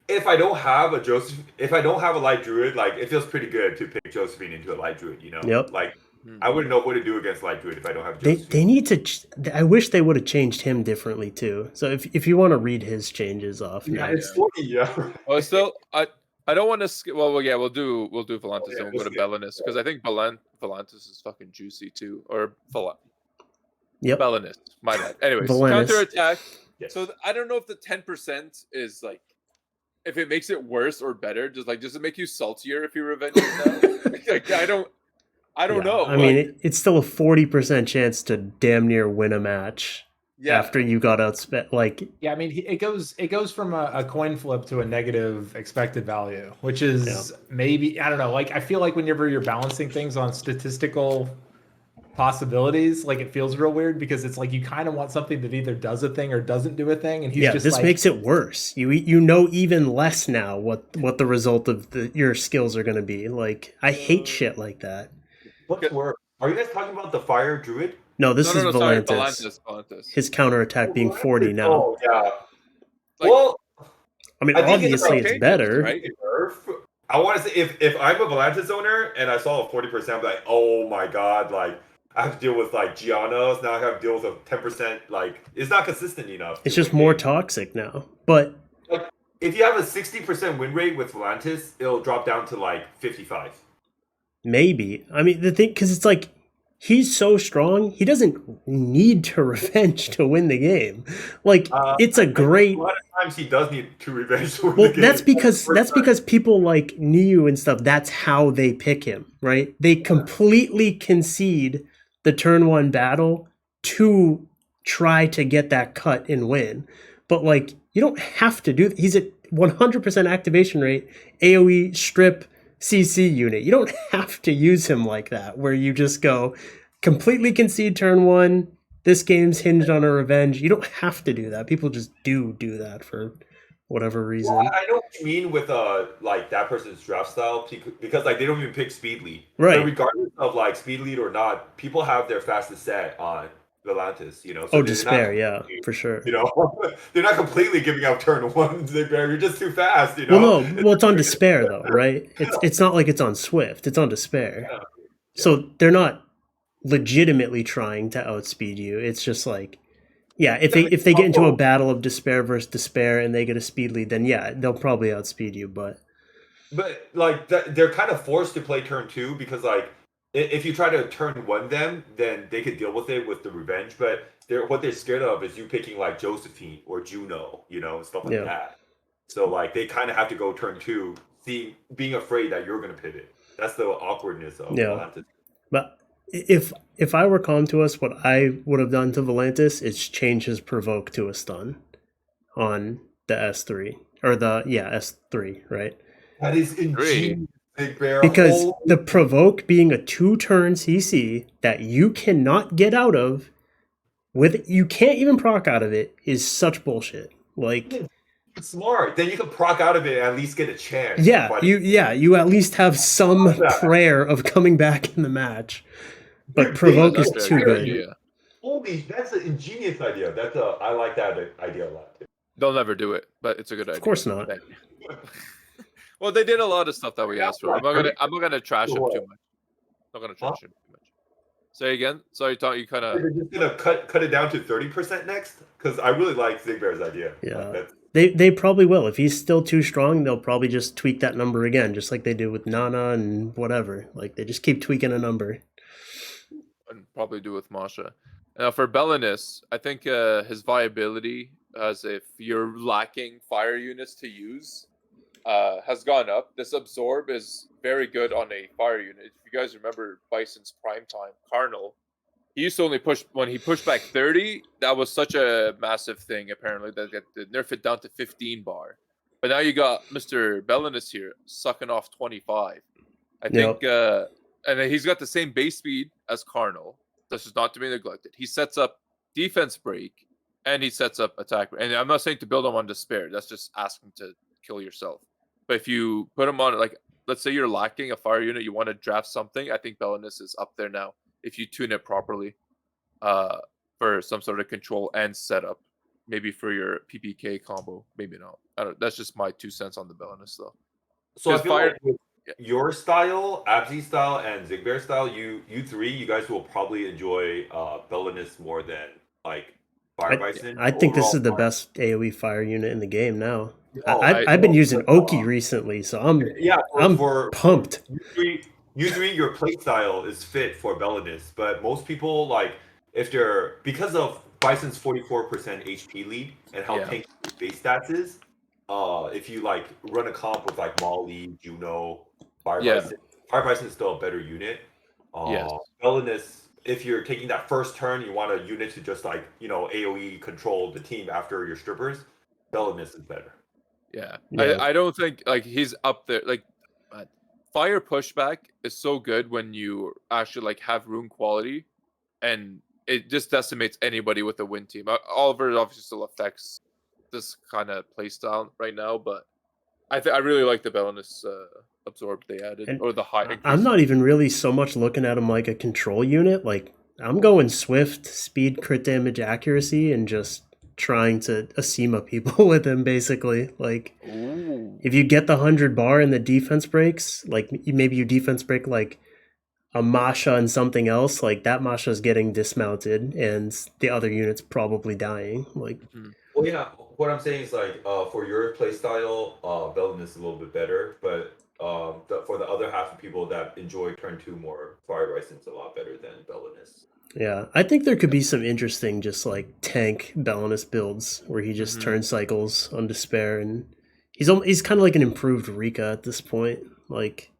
if I don't have a Light Druid, like it feels pretty good to pick Josephine into a Light Druid, you know? Yep. Like I wouldn't know what to do against Light Druid if I don't have Josephine. They need to. I wish they would have changed him differently too. So if you want to read his changes off, it's 40, yeah. Well, still, I don't want to skip. Well, yeah, we'll do Volantis and we'll go to Bellanis because I think Volantis is fucking juicy too, or Yep. Bellanis, my bad. Anyways, Volantis. Counterattack. Yes. So I don't know if the 10% is like, if it makes it worse or better. Does it make you saltier if you revenge it now? Like, I don't know. I mean, it's still a 40% chance to damn near win a match. Yeah. After you got outspent, like I mean, it goes from a coin flip to a negative expected value, which is maybe, I don't know. Like I feel like whenever you're balancing things on statistical possibilities, like it feels real weird because it's like you kind of want something that either does a thing or doesn't do a thing, and he's just this like, makes it worse. You know even less now what the result of your skills are going to be. Like I hate shit like that. What's worse? Are you guys talking about the Fire Druid? No, this is Volantis. Volantis. His counterattack being 40 now. Oh, yeah. Well, I mean, obviously it's better. Right? I want to say, if I'm a Volantis owner and I saw a 40%, I'm like, oh my god, like, I have to deal with, like, Giannos, now I have to deal with a 10%, like, it's not consistent enough. It's just more toxic now. But like, if you have a 60% win rate with Volantis, it'll drop down to, like, 55. Maybe. I mean, the thing, because it's like, he's so strong, he doesn't need to revenge to win the game. Like, it's a great... A lot of times he does need to revenge to win the game. That's because people like Niu and stuff, that's how they pick him, right? They completely concede the turn 1 battle to try to get that cut and win. But, like, you don't have to do... He's at 100% activation rate, AoE, strip... CC unit. You don't have to use him like that, where you just go completely concede turn 1. This game's hinged on a revenge. You don't have to do that. People just do that for whatever reason. Well, I know what you mean with like that person's draft style because like they don't even pick speed lead. Right. But regardless of like speed lead or not, people have their fastest set on Volantis, you know. So despair, for sure. You know, they're not completely giving up turn 1. You're just too fast, you know. Well, it's on despair though, right? It's not like it's on Swift. It's on despair. Yeah. So they're not legitimately trying to outspeed you. It's just like, if they get into a battle of despair versus despair and they get a speed lead, then they'll probably outspeed you. But like they're kind of forced to play turn 2 because like. If you try to turn 1 them, then they could deal with it with the revenge. But what they're scared of is you picking like Josephine or Juno, you know, stuff like that. So like they kind of have to go turn 2 being afraid that you're gonna pivot. That's the awkwardness of Volantis. But if I were calm to us, what I would have done to Volantis is change his provoke to a stun on the S3 or S3, right? That is ingenious, Zigbear. Because the provoke being a 2-turn CC that you cannot get out of, you can't even proc out of it, is such bullshit. Like, it's smart. Then you can proc out of it and at least get a chance. Yeah, you at least have some prayer of coming back in the match. But provoke is too good. Idea. Holy, that's an ingenious idea. I like that idea a lot. They'll never do it, but it's a good idea. Of course not. Well, they did a lot of stuff that we asked for. I'm not gonna trash them too much. I'm not gonna trash them too much. Say again. Sorry, you kind of. They're just gonna cut it down to 30% next, because I really like Zigbear's idea. Yeah, they probably will. If he's still too strong, they'll probably just tweak that number again, just like they do with Nana and whatever. Like they just keep tweaking a number. And probably do with Masha. Now for Belinus, I think his viability, as if you're lacking fire units to use, has gone up. This absorb is very good on a fire unit. If you guys remember Bison's prime time, Carnal, he used to only push when he pushed back 30. That was such a massive thing, apparently, that they nerfed it down to 15 bar. But now you got Mr. Belinus here sucking off 25. I think, and then he's got the same base speed as Carnal. This is not to be neglected. He sets up defense break and he sets up attack. And I'm not saying to build him on despair. That's just asking to kill yourself. But if you put him on, like, let's say you're lacking a fire unit, you want to draft something, I think Belinus is up there now if you tune it properly for some sort of control and setup. Maybe for your PPK combo, maybe not. I don't. That's just my 2 cents on the Belinus, though. So I feel like with your style, Apze style, and Zigbear style, you three, you guys will probably enjoy Belinus more than like Fire Bison. I think this is the best AoE fire unit in the game now. I've been using Oki recently, so I'm pumped. You three, your play style is fit for Belinus, but most people, like, if they're, because of Bison's 44% HP lead and how tanky his base stats is, if you like run a comp with like Molly, Juno, Fire Bison is still a better unit. Belinus, if you're taking that first turn, you want a unit to just like, AoE control the team after your strippers, Belinus is better. Yeah. I don't think like he's up there. Like fire pushback is so good when you actually like have rune quality, and it just decimates anybody with a win team. Oliver obviously still affects this kind of play style right now, but I really like the Belinus absorb they added, or the high increase. I'm not even really so much looking at him like a control unit. Like I'm going swift, speed, crit damage, accuracy, and just trying to Asima people with him, basically. Like, if you get the 100 bar and the defense breaks, like maybe you defense break like a Masha and something else, like that Masha's getting dismounted and the other unit's probably dying. Like, well, yeah, what I'm saying is like for your playstyle, Belinus is a little bit better, but for the other half of people that enjoy turn 2 more, Fire Bison's a lot better than Belinus. Yeah, I think there could be some interesting just like tank Belinus builds where he just turns cycles on despair, and he's kind of like an improved Rika at this point, like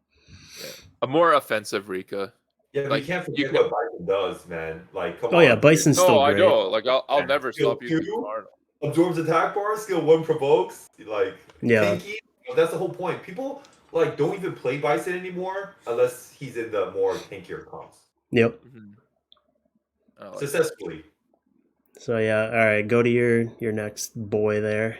a more offensive Rika. Yeah, but like, you can't forget what Bison does, man. Like, come on. Oh yeah, Bison's still great. I know. Like, I'll never stop using Arnold. Absorbs attack bar, skill 1 provokes. Like, tanky. That's the whole point. People like don't even play Bison anymore unless he's in the more tankier comps. Yep. Successfully. So yeah, all right. Go to your next boy there.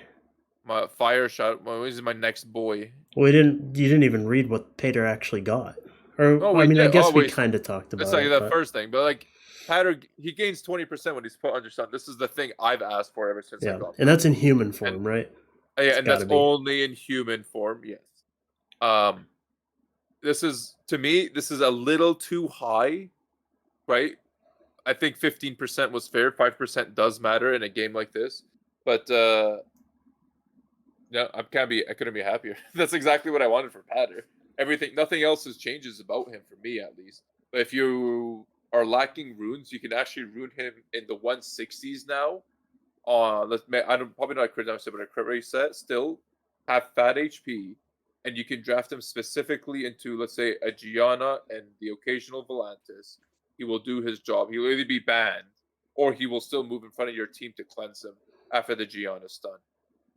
My fire shot. Well, this is my next boy. Well, you didn't even read what Pater actually got. Or I guess we kind of talked about it. It's like the first thing, but like Pater, he gains 20% when he's put under stun. This is the thing I've asked for ever since I got. And that's in human form, right? Yeah, and that's only in human form. Yes. This is, to me, this is a little too high, right? I think 15% was fair. 5% does matter in a game like this, but no, I couldn't be happier. That's exactly what I wanted for Pater. Nothing else changes about him for me, at least. But if you are lacking runes, you can actually rune him in the 160s now. I'm probably not a crit damage, but a crit reset. Still have fat HP, and you can draft him specifically into, let's say, a Gianna and the occasional Volantis, he will do his job. He will either be banned, or he will still move in front of your team to cleanse him after the Gianna stun.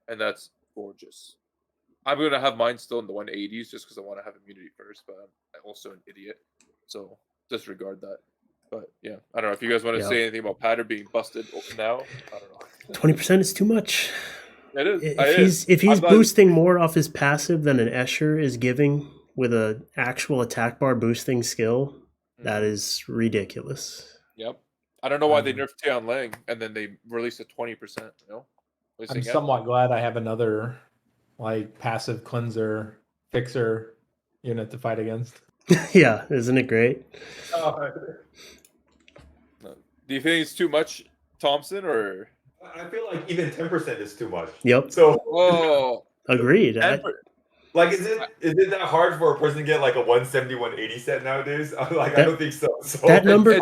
And that's gorgeous. I'm going to have mine still in the 180s just because I want to have immunity first, but I'm also an idiot. So disregard that. But yeah, I don't know if you guys want to say anything about Patter being busted now. I don't know. 20% is too much. It is. If he's boosting more off his passive than an Escher is giving with an actual attack bar boosting skill, that is ridiculous. Yep. I don't know why they nerfed Tian Lang and then they released a 20%. You know, I'm somewhat glad I have another like passive cleanser fixer unit to fight against. Yeah, isn't it great? Do you think it's too much, Thompson, or? I feel like even 10% is too much. Yep. So, agreed. Like, is it that hard for a person to get like a 170, 180 set nowadays? I don't think so. That number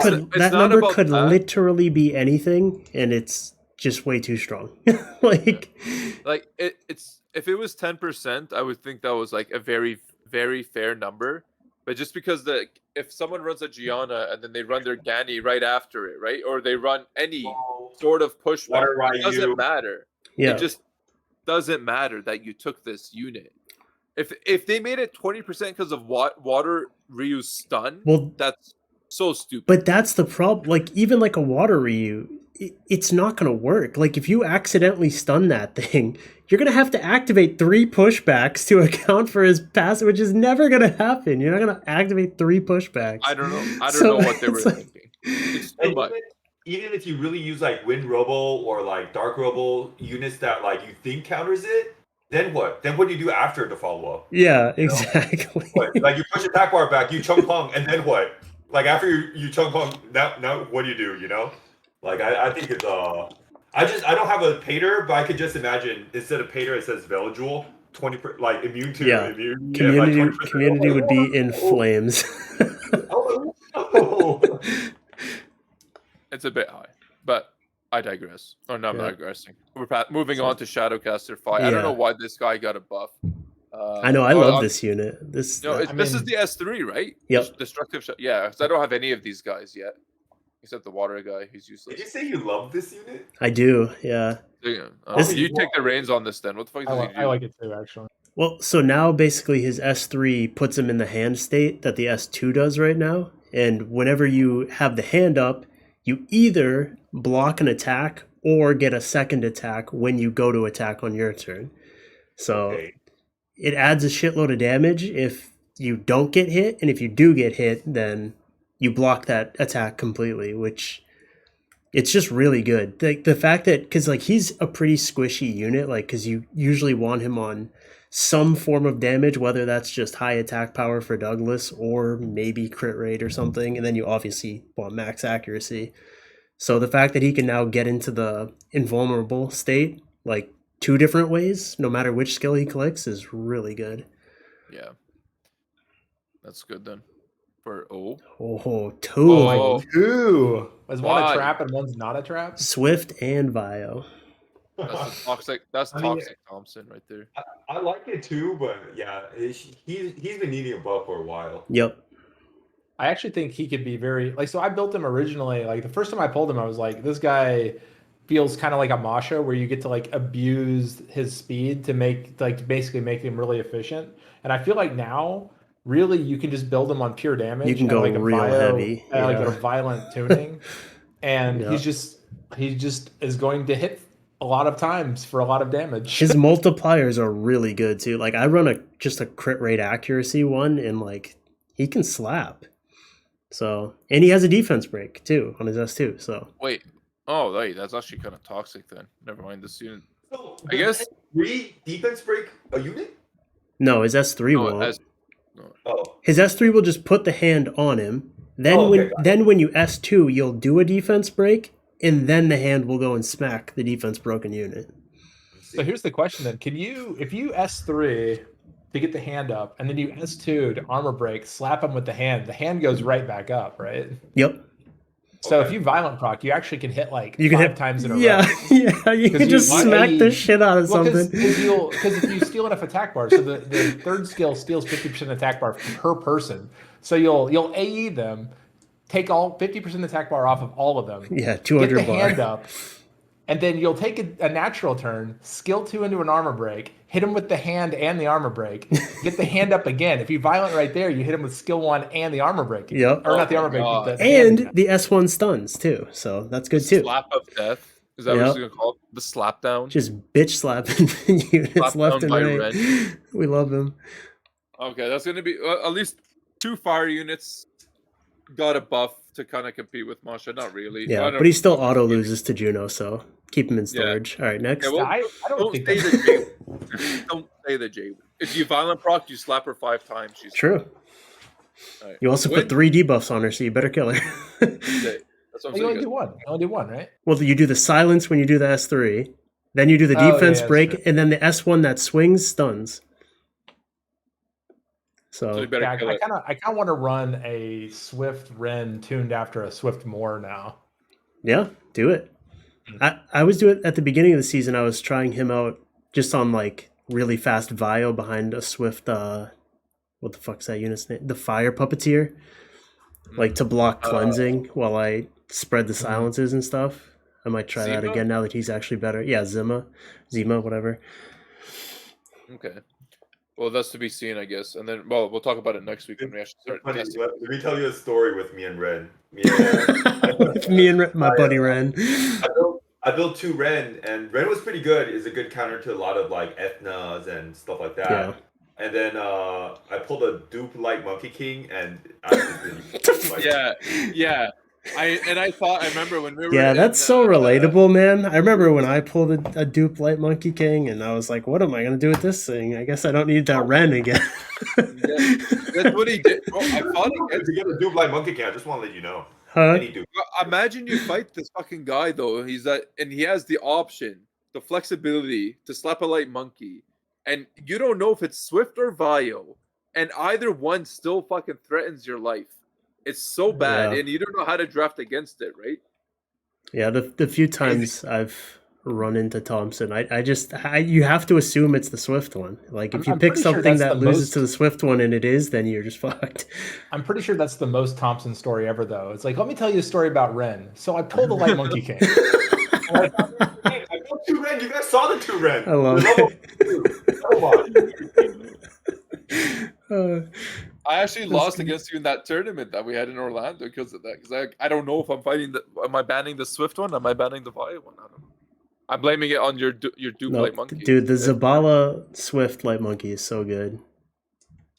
could literally be anything, and it's just way too strong. It's if it was 10%, I would think that was like a very, very fair number. But just because if someone runs a Gianna and then they run their Gani right after it, right, or they run any sort of pushback, it doesn't matter. Yeah. It just doesn't matter that you took this unit. If they made it 20% because of water Ryu's stun, well, that's so stupid. But that's the problem. Like, even like a water Ryu, it's not going to work. Like, if you accidentally stun that thing, you're going to have to activate 3 pushbacks to account for his passive, which is never going to happen. You're not going to activate 3 pushbacks. I don't know. I don't know what they were thinking. It's too much. Even if you really use like Wind Robo or like Dark Robo units that like you think counters it, then what? Then what do you do after the follow-up? Yeah, exactly. Like you push attack bar back, you chunk pong, and then what? Like after you chunk pong, now what do? You know? Like I think it's I don't have a Pater, but I could just imagine instead of Pater it says Veljul, 20 like immune to immune. Community would be in flames. It's a bit high, but I digress. Oh no, I'm not digressing. We're moving on to Shadowcaster 5. I don't know why this guy got a buff. I know. I love this unit. This is the S3, right? Yep. Destructive shot. Yeah, because I don't have any of these guys yet, except the water guy. He's useless. Did you say you love this unit? I do. Yeah. You take the reins on this then. What the fuck does he do? I like it too, actually. Well, so now basically his S3 puts him in the hand state that the S2 does right now, and whenever you have the hand up, you either block an attack or get a second attack when you go to attack on your turn. So it adds a shitload of damage if you don't get hit, and if you do get hit, then you block that attack completely, which it's just really good. The fact that, because like he's a pretty squishy unit, like because you usually want him on some form of damage, whether that's just high attack power for Douglas or maybe crit rate or something, and then you obviously want max accuracy. So the fact that he can now get into the invulnerable state like 2 different ways, no matter which skill he clicks, is really good. Yeah, that's good then. For two. Was one a trap and one's not a trap? Swift and Vio. That's toxic Thompson right there. I like it too, but yeah, he's been needing a buff for a while. Yep. I actually think he could be very so I built him originally, like the first time I pulled him, I was like, this guy feels kind of like a Masha, where you get to like abuse his speed to basically make him really efficient. And I feel like now really you can just build him on pure damage. You can go real heavy. Like a violent tuning. And he just is going to hit a lot of times for a lot of damage. His multipliers are really good too. Like I run just a crit rate accuracy one, and like he can slap. So, and he has a defense break too on his S2. So wait, that's actually kind of toxic then. Never mind this unit. So, I guess 3 defense break a unit? No, his S3 won't. His S3 will just put the hand on him. Then when you S2, you'll do a defense break, and then the hand will go and smack the defense broken unit. So here's the question then. If you S3 to get the hand up, and then you S2 to armor break, slap him with the hand goes right back up, right? Yep. So if you violent proc, you actually can hit like you can 5 hit times in a yeah, row. Yeah, you can just smack the shit out of something. Because if you steal enough attack bar, so the third skill steals 50% attack bar per person. So you'll AE them, take all 50% attack bar off of all of them. Yeah, 200 get the bar. hand up, and then you'll take a natural turn, skill 2 into an armor break, hit him with the hand and the armor break, get the hand up again. If you violent right there, you hit him with skill 1 and the armor break. Yep. Or not the armor break, but the and hand the S1 stuns too. So that's good too. Slap of death. Is that what you're gonna call it? The slap down? Just bitch slapping units slap left and right. Red. We love him. Okay, that's gonna be at least 2 fire units got a buff to kind of compete with Masha. Not really. Yeah, but he still auto loses to Juno, so keep him in storage. All right, next. Yeah, well, I don't think say the J. Don't say the J. If you violent proc, you slap her 5 times. She's true. Right. You also put 3 debuffs on her, so you better kill her. That's what I'm you only do one. You only do one, right? Well, you do the silence when you do the S3, then you do the defense break, and then the S1 that swings stuns. So you better I kill it. kind of want to run a Swift Ren tuned after a Swift Moor now. Yeah, do it. I was doing at the beginning of the season. I was trying him out just on like really fast Vio behind a Swift. What the fuck's that unit's name? The Fire Puppeteer, like to block cleansing while I spread the silences and stuff. I might try that again now that he's actually better. Yeah, Zima, whatever. Okay. Well, that's to be seen, I guess. And then, well, we'll talk about it next week when we actually start testing. Let me tell you a story with me and Ren. With me and my buddy Ren. I built 2 Ren, and Ren was pretty good. It's a good counter to a lot of like Ethnas and stuff like that. Yeah. And then I pulled a dupe like Monkey King, and yeah. I remember when we were. Yeah, that's so relatable, man. I remember when I pulled a dupe light Monkey King, and I was like, "What am I gonna do with this thing? I guess I don't need that Ren again." That's what he did. Bro, I thought to get a dupe light Monkey King. I just want to let you know. Huh? Imagine you fight this fucking guy though. And he has the option, the flexibility to slap a light monkey, and you don't know if it's Swift or Vio, and either one still fucking threatens your life. It's so bad, and you don't know how to draft against it, right? Yeah, the few times I've run into Thompson, you have to assume it's the Swift one. Like if you pick something that loses to the Swift one and it is, then you're just fucked. I'm pretty sure that's the most Thompson story ever, though. It's like, let me tell you a story about Ren. So I pulled the Light Monkey King. I built 2 Ren. You guys saw the 2 Ren. I love it. I actually lost against you in that tournament that we had in Orlando because of that. Because I don't know if am I banning the Swift one? Am I banning the Vio one? I don't know. I'm blaming it on your dupe light monkey. Dude, the Zabala Swift light monkey is so good.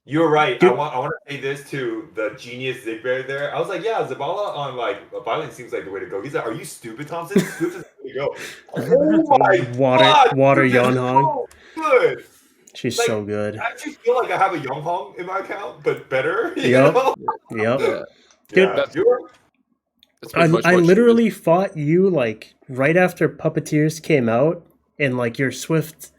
You're right. I want to say this to the genius Zigbear there. I was like, yeah, Zabala on like violence seems like the way to go. He's like, are you stupid, Thompson? Swift is the way to go. Oh my water Yonhong. So good. She's so good. I actually feel like I have a Yonhong in my account, but better. Yep. Dude, I literally fought you like right after Puppeteers came out, and like your Swift,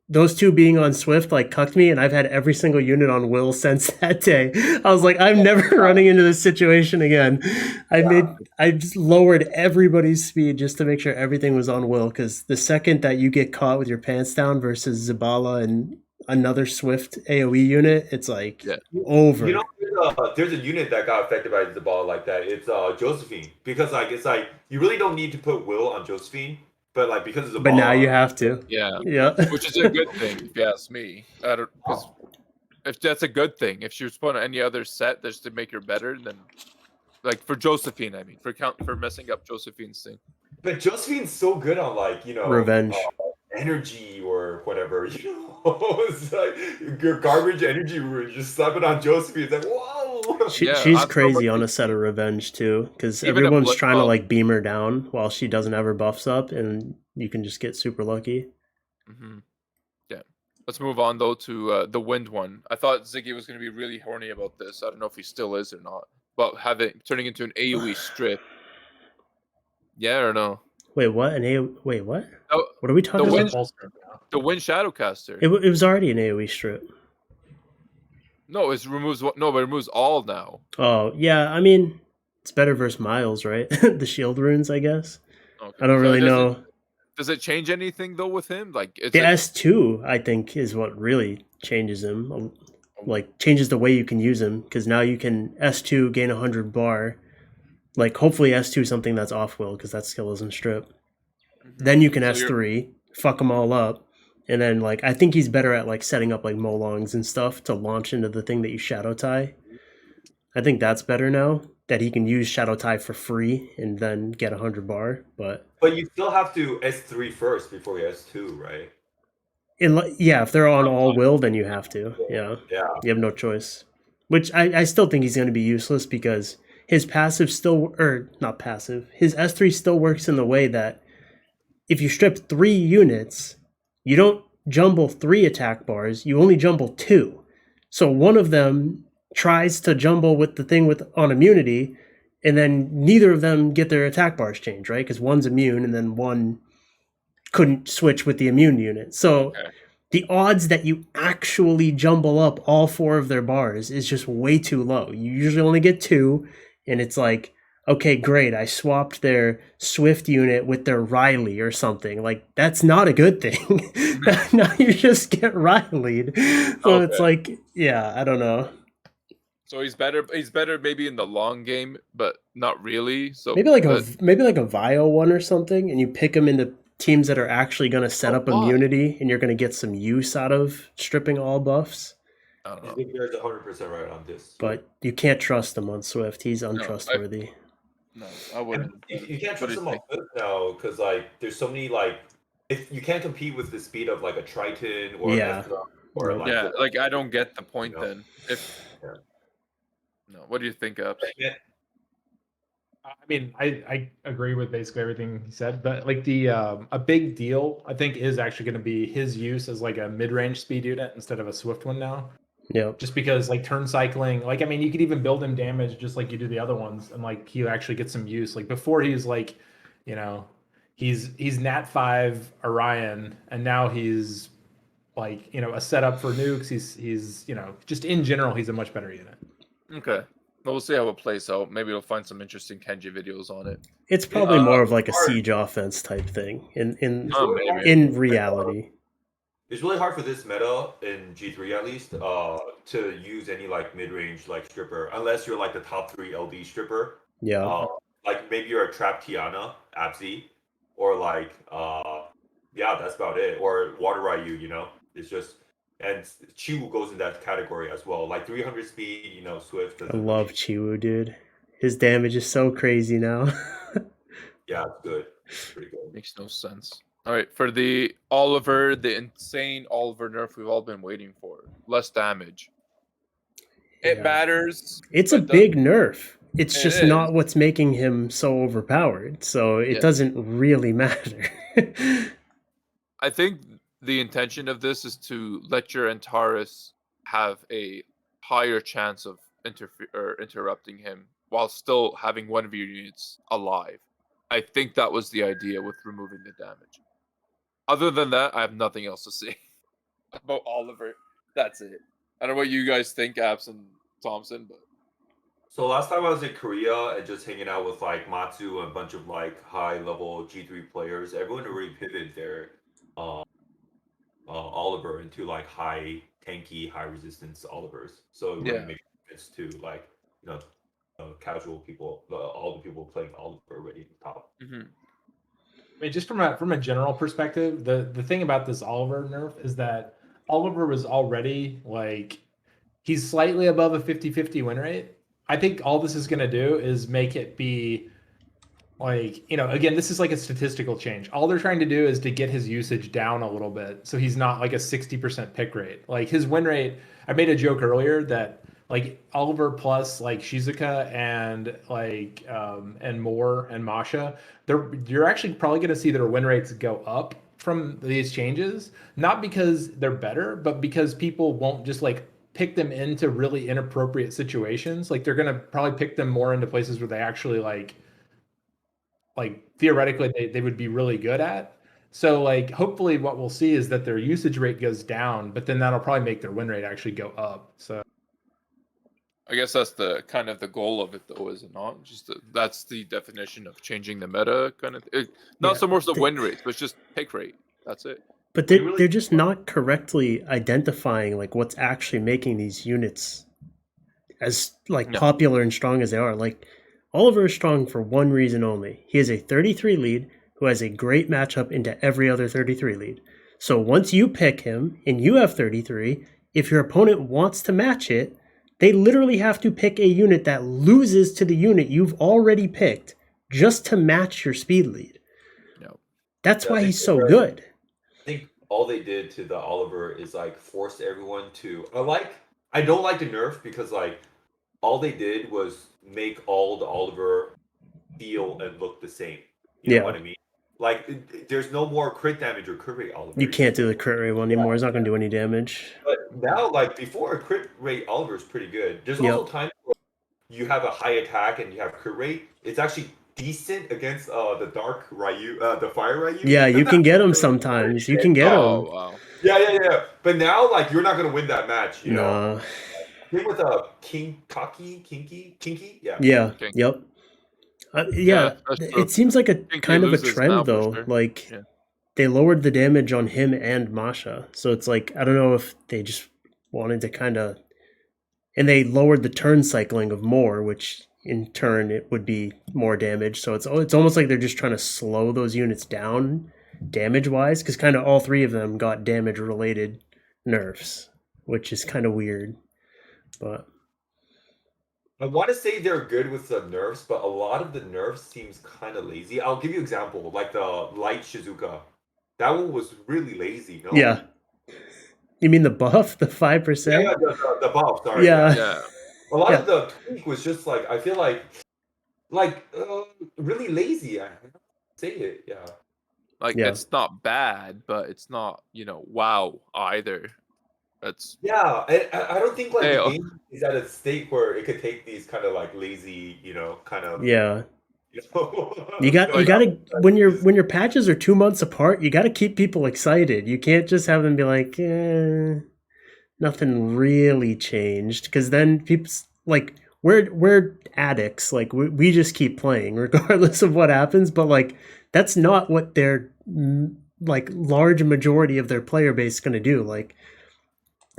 those 2 being on Swift like cucked me, and I've had every single unit on Will since that day. I was like, I'm never running into this situation again. I just lowered everybody's speed just to make sure everything was on Will, because the second that you get caught with your pants down versus Zabala and another Swift AoE unit, it's like over. You know, there's a unit that got affected by Zabala like that. It's Josephine, because like it's like you really don't need to put Will on Josephine. But like because it's a but now you have to. Yeah. Which is a good thing, if you ask me. If that's a good thing, if she was put on any other set just to make her better, then like for Josephine, I mean, for messing up Josephine's thing. But Josephine's so good on like revenge, energy or whatever. It's like your garbage energy. We just slap it on Josephine. It's like whoa. She's crazy on a set of revenge too, because everyone's trying to like beam her down while she doesn't have her buffs up, and you can just get super lucky. Mm-hmm. Yeah. Let's move on though to the wind one. I thought Ziggy was going to be really horny about this. I don't know if he still is or not, but turning into an AoE strip. Yeah or no? Wait, what? Wait, what? Oh, what are we talking about? The Wind Shadowcaster. It was already an AoE strip. No, it removes all now. Oh yeah, I mean, It's better versus Miles, right? The shield runes, I guess. Okay. I don't really know. Does it change anything though with him? Like the S2, I think, is what really changes him. Like changes the way you can use him, because now you can S2 gain 100 bar. Like hopefully S2 is something that's off will, because that skill isn't strip. Then you can S3, fuck them all up, and then like I think he's better at like setting up like Molongs and stuff to launch into the thing that you shadow tie. I think that's better now that he can use shadow tie for free and then get 100 bar. But you still have to S3 first before you S2, right? Yeah, if they're on all will, then you have to. Yeah, you have no choice. Which I still think he's going to be useless because his passive still, or not passive, his S3 still works in the way that if you strip 3 units, you don't jumble 3 attack bars, you only jumble 2. So one of them tries to jumble with the thing on immunity, and then neither of them get their attack bars changed, right? Because one's immune and then one couldn't switch with the immune unit. So the odds that you actually jumble up all 4 of their bars is just way too low. You usually only get 2, and it's like, okay, great, I swapped their Swift unit with their Riley or something. Like, that's not a good thing. Now you just get Riley'd. So it's like, yeah, I don't know. So he's better maybe in the long game, but not really. So maybe like a Vio one or something, and you pick him into teams that are actually going to set up immunity, and you're going to get some use out of stripping all buffs. I don't know. Zigbear is 100% right on this. But you can't trust him on Swift. He's untrustworthy. No, I wouldn't. You can't trust him on Swift now because like there's so many like if you can't compete with the speed of like a Triton or like I don't get the point then. No, what do you think of? I mean, I agree with basically everything he said, but like a big deal I think is actually going to be his use as like a mid-range speed unit instead of a Swift one now. Yeah. Just because like turn cycling, like I mean, you could even build him damage just like you do the other ones, and like he actually gets some use. Like before, he's like, he's Nat 5 Orion, and now he's like a setup for nukes. He's just in general, he's a much better unit. Okay. Well, we'll see how it plays out. Maybe we'll find some interesting Kenji videos on it. It's probably more of like a siege offense type thing in reality. It's really hard for this meta in G3 at least to use any like mid-range like stripper unless you're like the top 3 LD stripper. Yeah. Like maybe you're a Trap Tiana, Apze, or like that's about it. Or Water Ryu, it's just and Chiwu goes in that category as well. Like 300 speed, Swift. I love Chiwu, dude. His damage is so crazy now. Yeah, it's good. It's pretty good. Makes no sense. All right, for the insane Oliver nerf we've all been waiting for. Less damage. It matters. It's a big nerf. It's just not what's making him so overpowered. So it doesn't really matter. I think the intention of this is to let your Antares have a higher chance of interrupting him while still having one of your units alive. I think that was the idea with removing the damage. Other than that, I have nothing else to say about Oliver. That's it. I don't know what you guys think, Apze and Thompson, but so last time I was in Korea and just hanging out with like Matsu and a bunch of like high level G3 players, everyone already pivoted their Oliver into like high tanky, high resistance Olivers. So it really makes sense to like casual people, all the people playing Oliver already at the top. Mm-hmm. I mean, just from a general perspective, the thing about this Oliver nerf is that Oliver was already like he's slightly above a 50-50 win rate. I think all this is going to do is make it be like, again, this is like a statistical change. All they're trying to do is to get his usage down a little bit so he's not like a 60% pick rate. Like his win rate, I made a joke earlier that like Oliver plus like Shizuka and like and Moore and Masha, you're actually probably going to see their win rates go up from these changes, not because they're better, but because people won't just like pick them into really inappropriate situations. Like they're going to probably pick them more into places where they actually like theoretically they would be really good at. So like hopefully what we'll see is that their usage rate goes down, but then that'll probably make their win rate actually go up. So I guess that's the kind of the goal of it, though, is it not? Just that's the definition of changing the meta, kind of. Not so much the win rate, but just pick rate. That's it. But they're just not correctly identifying like what's actually making these units as like popular and strong as they are. Like Oliver is strong for one reason only. He has a 33 lead who has a great matchup into every other 33 lead. So once you pick him and you have 33, if your opponent wants to match it, they literally have to pick a unit that loses to the unit you've already picked just to match your speed lead. No. That's why he's so good. I think all they did to the Oliver is like force everyone to. I don't like the nerf because like all they did was make all the Oliver feel and look the same. You know what I mean? Like, there's no more crit damage or crit rate Oliver. You can't do the crit rate one anymore. It's not going to do any damage. But now, like, before, a crit rate Oliver is pretty good. There's also times where you have a high attack and you have crit rate. It's actually decent against the dark Ryu, the fire Ryu. Yeah, you can get them sometimes. You can get them. Oh, wow. Yeah. But now, like, you're not going to win that match, you know? Nah. Same with Kinky? Yeah. Yep. It seems like a kind of a trend though. Sure. Like they lowered the damage on him and Masha, so it's like I don't know if they just wanted to kind of, and they lowered the turn cycling of more, which in turn it would be more damage. So it's almost like they're just trying to slow those units down damage wise, because kind of all three of them got damage related nerfs, which is kind of weird, but. I want to say they're good with the nerfs, but a lot of the nerfs seems kind of lazy. I'll give you an example, like the light Shizuka. That one was really lazy, no? Yeah. You mean the buff, the 5%? Yeah, the buff, sorry. Yeah. A lot of the tweak was just like, I feel like really lazy. I don't say it, Like, it's not bad, but it's not, wow either. That's I don't think like the game is at a state where it could take these kind of like lazy, kind of You gotta when your patches are 2 months apart, you gotta keep people excited. You can't just have them be like, nothing really changed, because then people like we're addicts. Like we just keep playing regardless of what happens. But like that's not what their like large majority of their player base is gonna do. Like.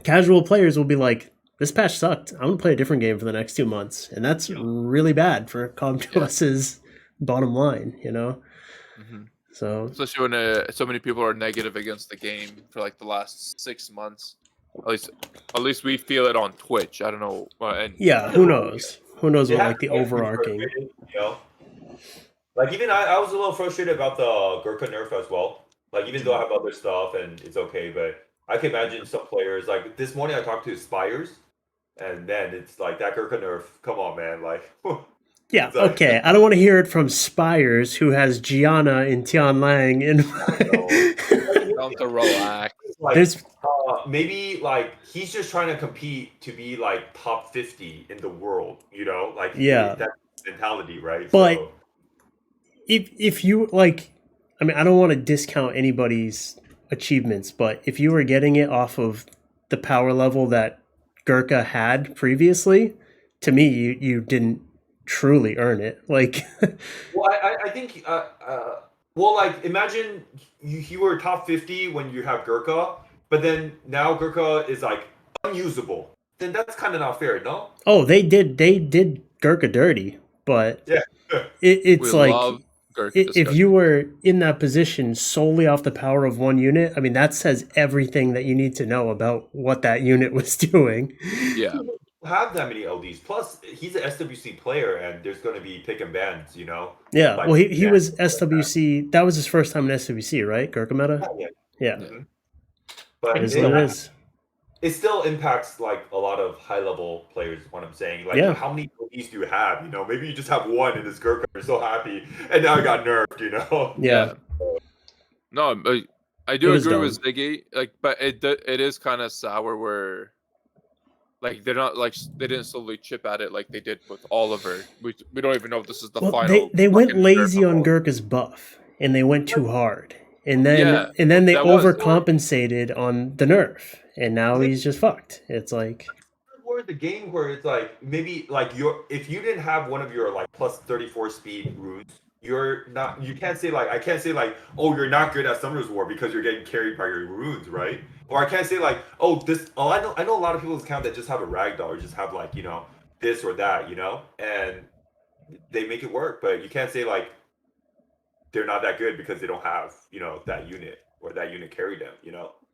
Casual players will be like, this patch sucked. I'm going to play a different game for the next 2 months. And that's really bad for Com2S's bottom line, Mm-hmm. So, especially when so many people are negative against the game for like the last 6 months. At least we feel it on Twitch. I don't know. Who knows? Who knows what like the overarching. Like even I was a little frustrated about the Gurkha nerf as well. Like even though I have other stuff and it's okay, but I can imagine some players, like this morning I talked to Spires, and then it's like that Gurkha nerf, come on man, like... Yeah, okay, I don't want to hear it from Spires, who has Gianna and Tian Lang in... Don't relax. Like, maybe like he's just trying to compete to be like top 50 in the world, like that mentality, right? But so... if you like, I mean, I don't want to discount anybody's achievements, but if you were getting it off of the power level that Gurkha had previously, to me you didn't truly earn it. Like well I think well, like imagine you were top 50 when you have Gurkha, but then now Gurkha is like unusable, then that's kind of not fair, no? Oh, they did Gurkha dirty, but it's we like if you were in that position solely off the power of one unit, I mean, that says everything that you need to know about what that unit was doing. Yeah. Don't have that many LDs. Plus, he's an SWC player, and there's going to be pick and bans, Yeah, like, well, he was SWC. That was his first time in SWC, right? Gurkha meta? Yeah. Mm-hmm. But it is what it is. It still impacts like a lot of high level players. Is what I'm saying, like how many LDs do you have? Maybe you just have one in this Gurkha. You're so happy, and now I got nerfed. Yeah. No, I do agree with Ziggy. Like, but it is kind of sour where, like, they're not like they didn't slowly chip at it like they did with Oliver. We don't even know if this is the final. They went lazy on Gurkha's buff, and they went too hard, and then they overcompensated on the nerf. And now he's just fucked. It's like more the game where it's like maybe like if you didn't have one of your like plus 34 speed runes, you're not. You can't say like I can't say like oh you're not good at Summoner's War because you're getting carried by your runes, right? Or I can't say like oh this. Oh I know a lot of people's account that just have a Ragdoll or just have like this or that, and they make it work, but you can't say like they're not that good because they don't have that unit or that unit carried them,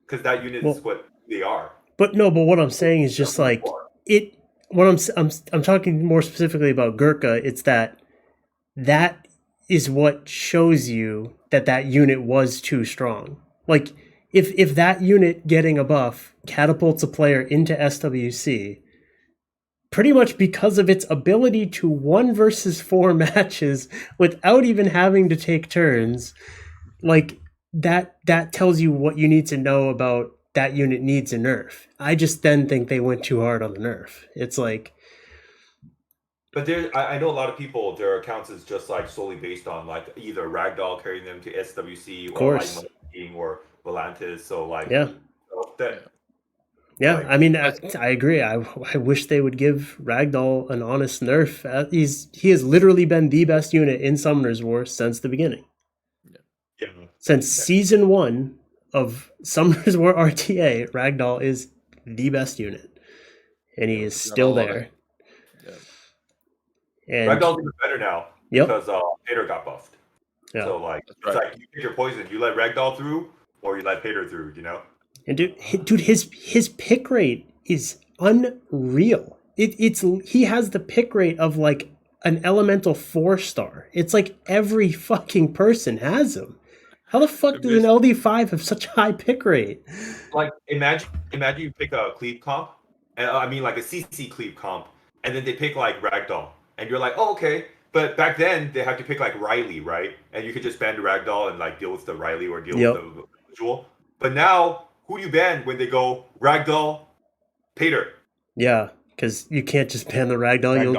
because that unit is what they are. But what I'm saying is just like it. What I'm talking more specifically about Gurkha. It's that is what shows you that unit was too strong. Like if that unit getting a buff catapults a player into SWC, pretty much because of its ability to 1 versus 4 matches without even having to take turns, like that tells you what you need to know about that unit needs a nerf. I just then think they went too hard on the nerf. It's like, but I know a lot of people, their accounts is just like solely based on like either Ragdoll carrying them to SWC or like King or Volantis. So like yeah, I mean, I agree. I wish they would give Ragdoll an honest nerf. He has literally been the best unit in Summoner's War since the beginning. Yeah. Since season 1 of Summoner's War RTA, Ragdoll is the best unit, and he is still there. And Ragdoll's even better now because Pater got buffed. Yeah. So like it's like you pick your poison. You let Ragdoll through, or you let Pater through. And dude, his pick rate is unreal. He has the pick rate of like an elemental 4-star. It's like every fucking person has him. How the fuck does an LD5 have such a high pick rate? Like imagine you pick a cleave comp, and I mean like a CC cleave comp, and then they pick like Ragdoll, and you're like, oh okay. But back then they have to pick like Riley, right? And you could just ban the Ragdoll and like deal with the Riley or deal with the individual. But now who do you ban when they go Ragdoll, Pater? Yeah, because you can't just ban the Ragdoll. You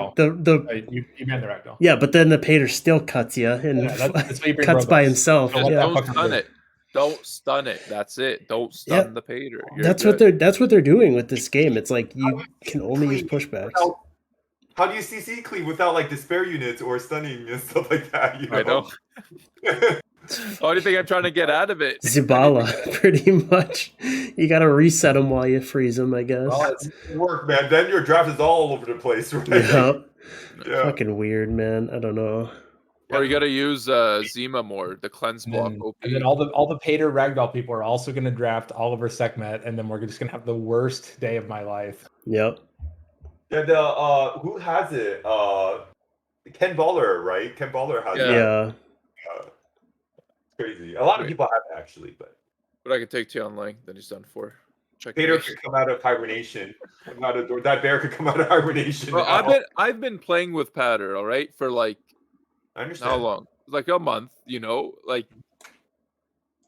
ban the Ragdoll. Yeah, but then the Pater still cuts you and that's cuts by himself. Don't stun it. Don't stun it. That's it. Don't stun the Pater. That's what they're doing with this game. It's like you can only use pushbacks. How do you CC cleave without like despair units or stunning and stuff like that? I know. What do you think I'm trying to get out of it? Zibala, pretty much. You gotta reset them while you freeze them, I guess. Well, it's work, man. Then your draft is all over the place, right? Yeah. Fucking weird, man. I don't know. Or you gotta use Zima more, the cleanse block. And then all the Pater Ragdoll people are also gonna draft Oliver Sekhmet, and then we're just gonna have the worst day of my life. Yep. And who has it? Ken Baller, right? Ken Baller has it. Yeah. Crazy. A lot of people have it actually, but I can take 2 online, then he's done for. Pater could come out of hibernation. That bear could come out of hibernation. Well, I've been playing with Pater, all right, for like I understand how long? Like a month, like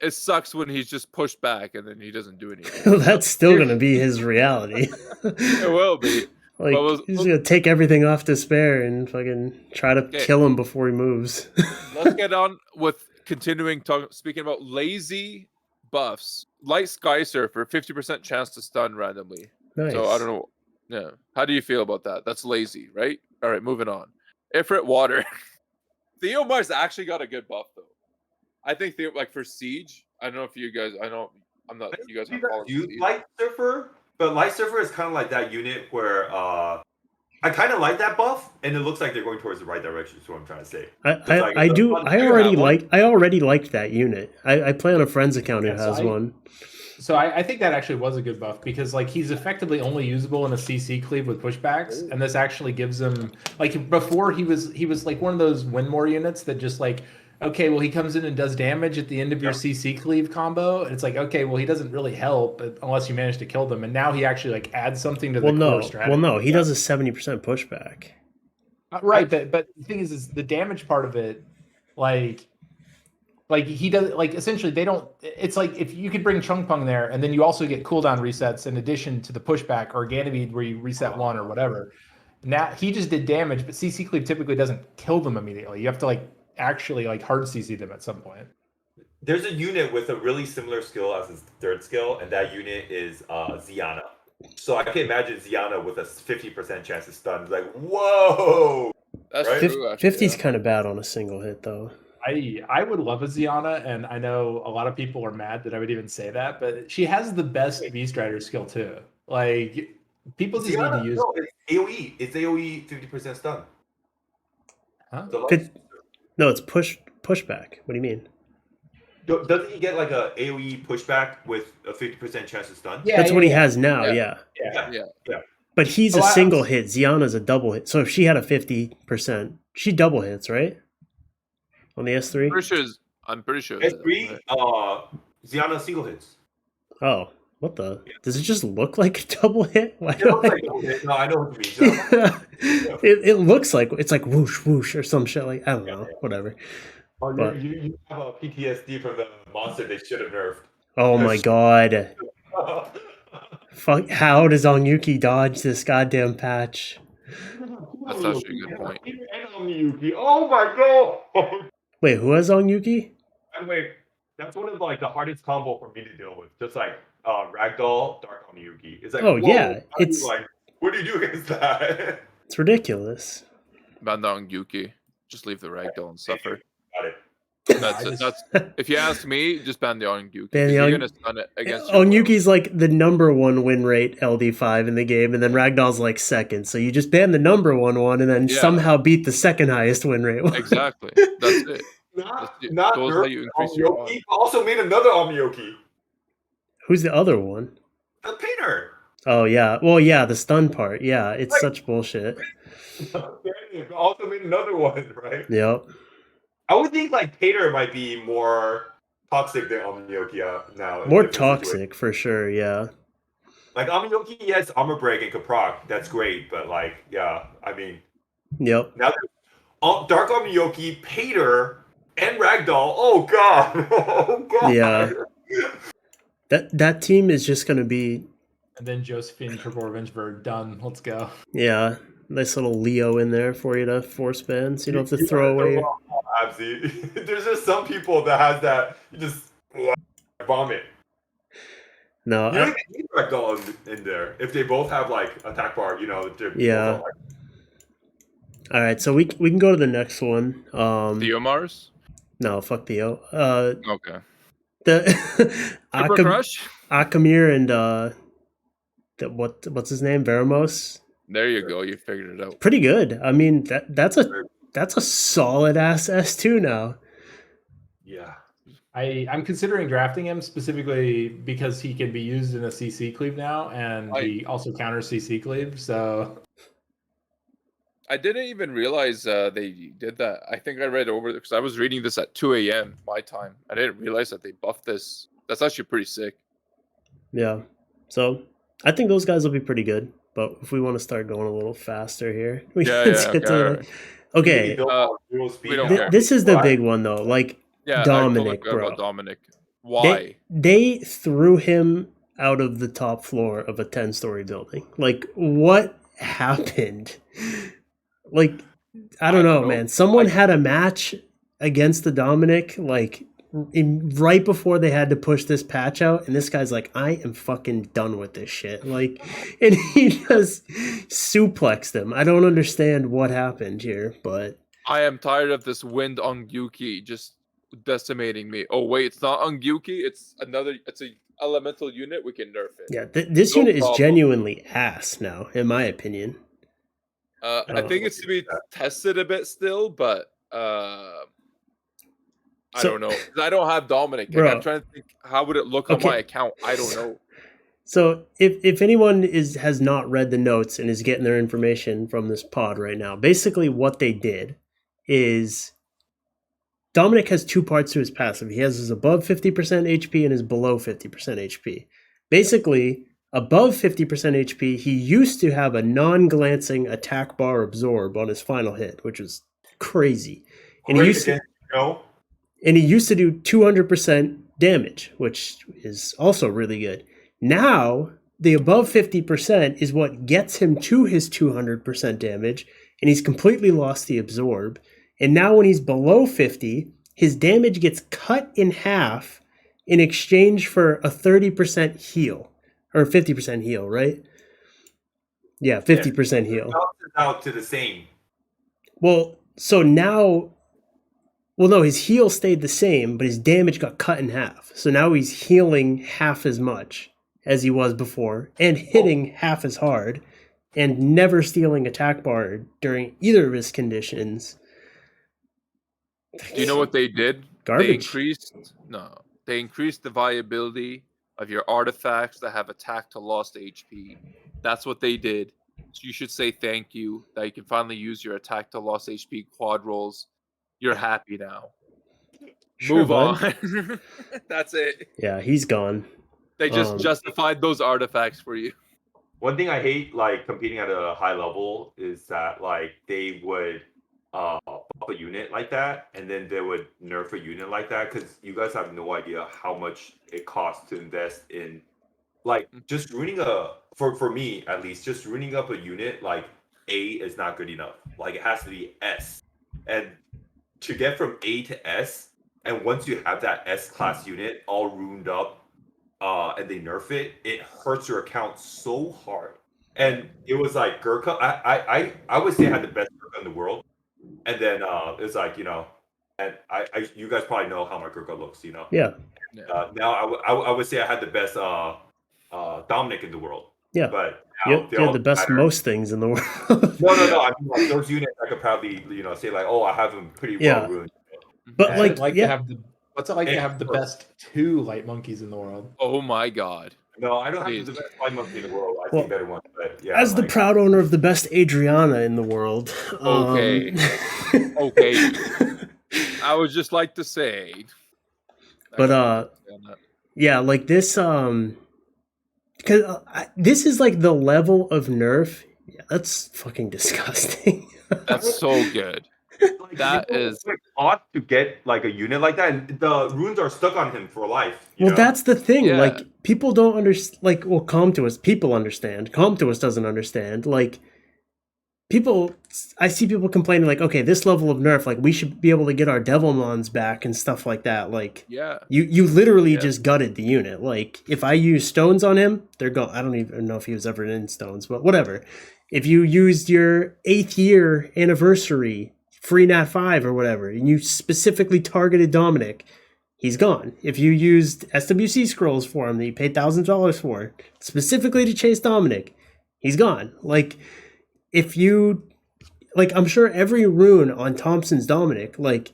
it sucks when he's just pushed back and then he doesn't do anything. That's still gonna be his reality. It will be. Like he's gonna take everything off despair and fucking try to kill him before he moves. Let's get on with continuing speaking about lazy buffs. Light Sky Surfer, 50% chance to stun randomly. Nice. So I don't know. Yeah. How do you feel about that? That's lazy, right? All right, moving on. Ifrit Water. Theomar's actually got a good buff though. I think like for Siege, I don't know if you guys I'm not you guys you Light Surfer, but Light Surfer is kind of like that unit where I kind of like that buff, and it looks like they're going towards the right direction. Is what I'm trying to say. I already liked that unit. I play on a friend's account who has one. So I think that actually was a good buff because like he's effectively only usable in a CC cleave with pushbacks, and this actually gives him like before he was like one of those win more units that just like okay, well he comes in and does damage at the end of your CC cleave combo, and it's like okay, well he doesn't really help unless you manage to kill them, and now he actually like adds something to the core strategy. Well, no, he does a 70% pushback. Right, but the thing is the damage part of it, like he does like essentially they don't. It's like if you could bring Chung Pung there, and then you also get cooldown resets in addition to the pushback or Ganymede where you reset 1 or whatever. Now he just did damage, but CC cleave typically doesn't kill them immediately. You have to like actually like hard CC them at some point. There's a unit with a really similar skill as his third skill, and that unit is Ziana. So I can imagine Ziana with a 50% chance to stun. Like, whoa! That's Right? true. Actually, 50's yeah. kind of bad on a single hit, though. I would love a Ziana, and I know a lot of people are mad that I would even say that, but she has the best V Strider skill too. Like people just need to use. No, it's AOE. It's AOE 50% stun. Huh? No, it's pushback. What do you mean? Doesn't he get like a AOE pushback with a 50% chance to stun? Yeah, That's what he has now. Yeah. Yeah. But he's So a single hit. Ziana's a double hit. So if she had a 50%, she double hits, right? On the S3? I'm pretty sure. S3, Ziana single hits. Oh, what the? Does it just look like a double hit? Why It looks like double hit. No, I know what you mean. it looks like it's like whoosh whoosh or some shit like I don't know, whatever. Oh, But- you have a PTSD from the monster they should have nerfed. Oh my god. Fuck, how does Onyuki dodge this goddamn patch? That's actually a good point. And Oniyuki. Oh my god! Wait, who has Onyuki? By the way, that's one of like the hardest combo for me to deal with. Just like Ragdoll, Dark Oniyuki. It's like, Oh, whoa, yeah, how do you, it's- like, what do you do against that? It's ridiculous. Ban down Yuki. Just leave the Ragdoll and suffer. Got it. That's it. That's if you ask me, just ban the Onyuki. Ban the You're On- gonna stun it against your Onyuki's like the number one win rate LD5 in the game, and then Ragdoll's like second. So you just ban the number one and then Yeah. somehow beat the second highest win rate one. Exactly. That's it. Not Those how nerf you increase your Oniyuki. Also made another Oniyuki. Who's the other one? The painter. Oh yeah, well yeah, the stun part. Yeah, it's Like- such bullshit. Also made another one, right? Yep. I would think like Pater might be more toxic than Oniyuki now. in More different toxic situations. for sure. Yeah. Like Oniyuki, yes, armor break and Caproc, that's great, but like, yeah, I mean, Yep. now there's Dark Oniyuki, Pater, and Ragdoll. Oh god, oh god. Yeah. That team is just gonna be And then Josephine, Triple Revenge Bird, done. Let's go. yeah. Nice little Leo in there for you to force ban, so you don't have to throw away. Apze. There's just some people that has that. You just vomit. No, You don't even need Ragdoll in there if they both have like attack bar. You know. Yeah. all right. So we can go to the next one. Theomars? No, fuck Theo. Okay. The Super Crush? Akamir and what's his name? Veramos. There you go. You figured it out. Pretty good. I mean that's a solid ass S2 now. Yeah. I'm considering drafting him specifically because he can be used in a CC cleave now, and he also counters CC cleave. So I didn't even realize they did that. I think I read over because I was reading this at 2 a.m. my time. I didn't realize that they buffed this. That's actually pretty sick. Yeah. So I think those guys will be pretty good. But if we want to start going a little faster here, we can get to okay. We don't care. This is the big one though. Like Yeah, Dominic, I totally forgot bro. about Dominic. Why? They threw him out of the top floor of a 10-story building. Like what happened? Like I don't know, man. Someone had a match against the Dominic like right before they had to push this patch out, and this guy's like, I am fucking done with this shit. Like, and he just suplexed him. I don't understand what happened here, but I am tired of this wind on Yuki just decimating me. Oh wait, it's not on Yuki. It's a elemental unit. We can nerf it. yeah, this No unit problem. is genuinely ass now, in my opinion. I think it's to be tested a bit still, but I So- don't know. 'Cause I don't have Dominic. Like, Bro. I'm trying to think how would it look on Okay. my account. I don't know. So if anyone has not read the notes and is getting their information from this pod right now, basically what they did is Dominic has two parts to his passive. He has his above 50% HP and his below 50% HP. Basically, above 50% HP, he used to have a non-glancing attack bar absorb on his final hit, which was crazy. And he used to do 200% damage, which is also really good. Now, the above 50% is what gets him to his 200% damage, and he's completely lost the absorb. And now when he's below 50, his damage gets cut in half in exchange for a 30% heal. or 50% heal, right? Yeah, 50% heal. Out to the same. Well, so now, well, no, his heal stayed the same, but his damage got cut in half. So now he's healing half as much as he was before, and hitting half as hard, and never stealing attack bar during either of his conditions. Do you know what they did? Garbage. They increased the viability of your artifacts that have attack to lost HP. That's what they did. So you should say thank you that you can finally use your attack to lost HP quad rolls. You're happy now. Sure, Move bud. on. That's it. Yeah, he's gone. They just justified those artifacts for you. One thing I hate, like, competing at a high level is that, like, they would buff a unit like that, and then they would nerf a unit like that, because you guys have no idea how much it costs to invest in, like, just ruining for me at least, just ruining up a unit, like, A is not good enough. Like, it has to be S. And to get from A to S, and once you have that S class unit all ruined up, and they nerf it, it hurts your account so hard. And it was like Gurkha. I would say I had the best Gurkha in the world. And then it was like, you know, and you guys probably know how my Gurkha looks, you know. Yeah. Now I would say I had the best Dominic in the world. Yeah. But you had the best most things in the world. No. I mean, like, those units I could probably, you know, say like, oh, I have them pretty well ruined. But what's it like to have the best 2 light monkeys in the world? Oh my god. No, I don't have the best light monkey in the world. I see better ones, but yeah. As the proud owner of the best Adriana in the world. Okay. Okay. I would just like to say. But yeah, like this because this is like the level of nerf. Yeah, that's fucking disgusting. That's so good. Like, that is odd to get like a unit like that, and the runes are stuck on him for life. Well, know? That's the thing. Yeah. Like, people don't understand. Like, well, Calm to Us, people understand. Calm to Us doesn't understand. Like, I see people complaining, like, okay, this level of nerf, like, we should be able to get our Devilmons back and stuff like that. Like, yeah, you literally just gutted the unit. Like, if I use stones on him, they're gone. I don't even know if he was ever in stones, but whatever. If you used your 8th year anniversary free nat 5 or whatever, and you specifically targeted Dominic, he's gone. If you used SWC scrolls for him that you paid $1,000 for, specifically to chase Dominic, he's gone. Like, if you, like, I'm sure every rune on Thompson's Dominic, like,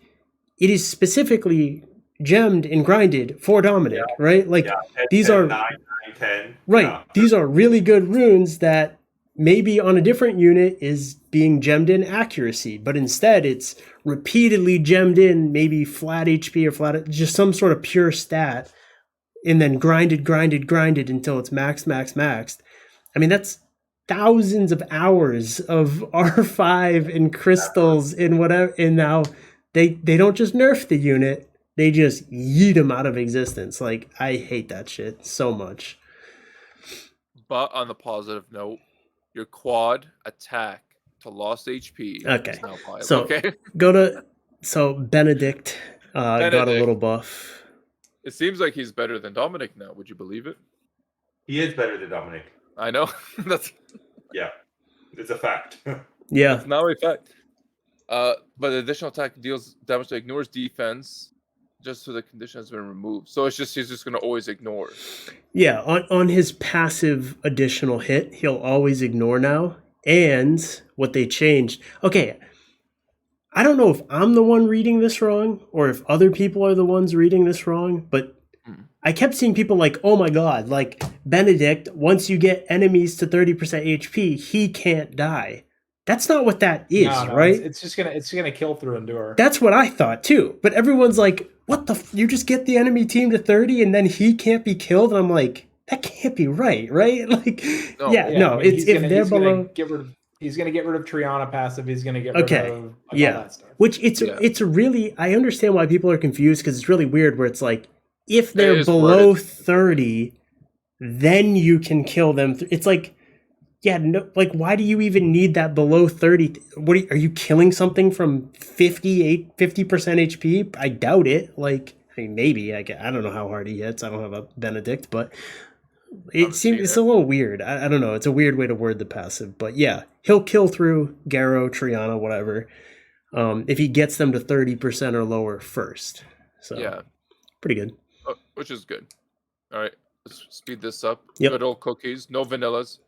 it is specifically gemmed and grinded for Dominic, right? Like, these 10, are 9, 10. Right. Yeah. These are really good runes that maybe on a different unit is being gemmed in accuracy, but instead it's repeatedly gemmed in maybe flat HP or flat, just some sort of pure stat, and then grinded until it's maxed. I mean, that's thousands of hours of R5 and crystals and whatever, and now they don't just nerf the unit, they just yeet them out of existence. Like, I hate that shit so much. But on the positive note, your quad attack to lost HP. Okay. Is now viable. So Benedict got a little buff. It seems like he's better than Dominic now. Would you believe it? He is better than Dominic. I know. Yeah, it's a fact. Yeah, it's now a fact. But the additional attack deals damage to ignores defense just so the condition has been removed. So he's just going to always ignore. Yeah, on his passive additional hit, he'll always ignore now. And what they changed... Okay, I don't know if I'm the one reading this wrong or if other people are the ones reading this wrong, but I kept seeing people like, oh my god, like, Benedict, once you get enemies to 30% HP, he can't die. That's not what that is, right? It's just gonna kill through endure. That's what I thought too. But everyone's like, what the you just get the enemy team to 30 and then he can't be killed? And I'm like, that can't be right? Like, no, I mean, it's if they're below. He's gonna get rid of Triana passive. He's gonna get rid of all that stuff. Which it's really, I understand why people are confused, because it's really weird where it's like, if they're below 30, then you can kill them. It's like, yeah, no, like, why do you even need that below 30? What are you killing something from 50% HP? I doubt it. Like, I mean, maybe. I don't know how hard he hits. I don't have a Benedict, but It seems it's a little weird. I don't know. It's a weird way to word the passive, but yeah, he'll kill through Garo, Triana, whatever. If he gets them to 30% or lower first. So yeah, pretty good. Which is good. All right, let's speed this up. Yep. Good old cookies, no vanillas.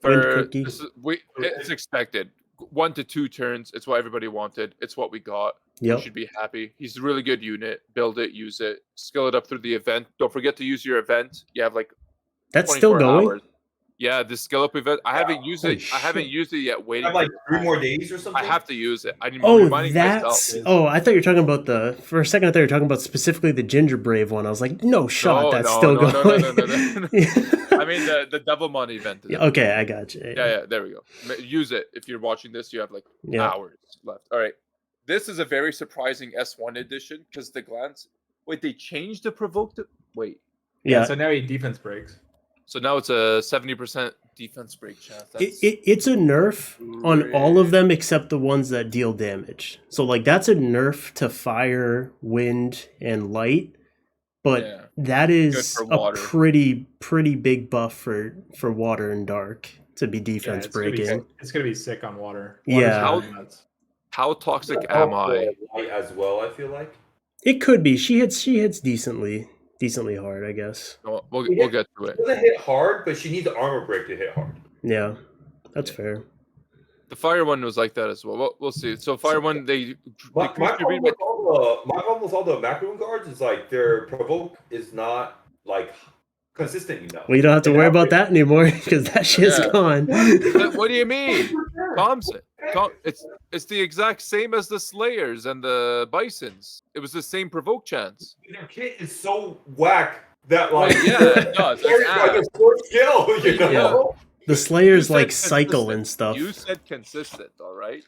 It's expected. 1 to 2 turns. It's what everybody wanted. It's what we got. Yep. We should be happy. He's a really good unit. Build it, use it, skill it up through the event. Don't forget to use your event. You have like that's still going. Hours. Yeah, the skill up event. I haven't used it. I haven't used it yet. Waiting. I have like 3 more days or something. I have to use it. I'm reminding myself. Oh, I thought you were talking about for a second. I thought you were talking about specifically the Ginger Brave one. I was like, no shot. That's still going. No. I mean the Devilmon event. Okay, I got you. Yeah. There we go. Use it. If you're watching this, you have like hours left. All right. This is a very surprising S1 edition because the glance. Wait, they changed the provoked. Wait. Yeah. So now he defense breaks. So now it's a 70% defense break chance. It's a nerf on all of them except the ones that deal damage. So like that's a nerf to fire, wind, and light. But that is a pretty big buff for water and dark to be defense breaking. It's gonna be sick on water. How toxic am I? Light as well, I feel like. It could be. She hits decently hard, I guess. We'll get to it. She doesn't hit hard, but she needs the armor break to hit hard. Yeah, that's fair. The fire one was like that as well. We'll see. So fire one, my problem with all the macaroon guards is like their provoke is not like consistent enough. Well, you don't have to worry about that anymore because that shit's gone. What do you mean, Thompsin? It's the exact same as the Slayers and the Bisons. It was the same provoke chance. Their kit is so whack that like it does. It's skill, you know. Yeah. The Slayers like cycle and stuff. You said consistent, all right?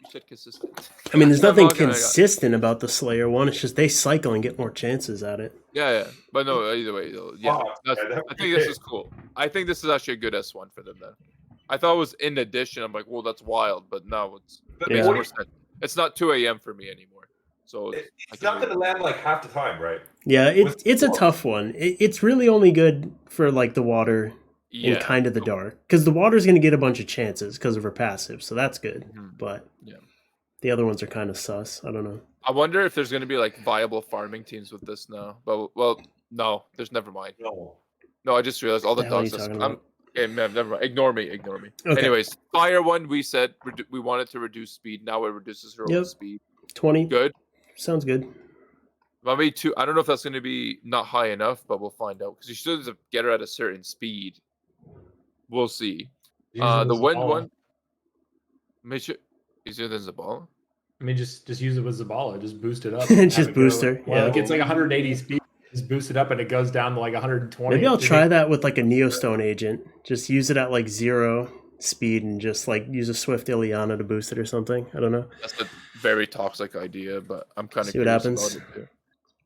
You said consistent. I mean, there's nothing consistent about the Slayer one. It's just they cycle and get more chances at it. Yeah. But no, either way, I think this is cool. I think this is actually a good S1 for them then. I thought it was in addition. I'm like, well, that's wild, but no, it makes more sense. It's not 2 a.m. for me anymore. So it's not going to land like half the time, right? Yeah, it's a tough one. It's really only good for like the water and kind of the dark. Because the water's going to get a bunch of chances because of her passive, so that's good. But the other ones are kind of sus. I don't know. I wonder if there's going to be like viable farming teams with this now. But no, there's never mind. No, I just realized all the dogs. Okay, never mind. Ignore me. Okay. Anyways, fire one. We said we wanted to reduce speed. Now it reduces her own speed. 20. Good. Sounds good. Maybe 2. I don't know if that's going to be not high enough, but we'll find out because you still have to get her at a certain speed. We'll see. The wind one. Make sure easier than Zabala. I mean, just use it with Zabala. Just boost it up. Just boost her. Well, it gets like 180 speed. Just boost it up and it goes down to like 120. Maybe I'll try that with like a Neostone agent. Just use it at like 0 speed and just like use a Swift Ileana to boost it or something. I don't know. That's a very toxic idea, but I'm kind of see what happens. About it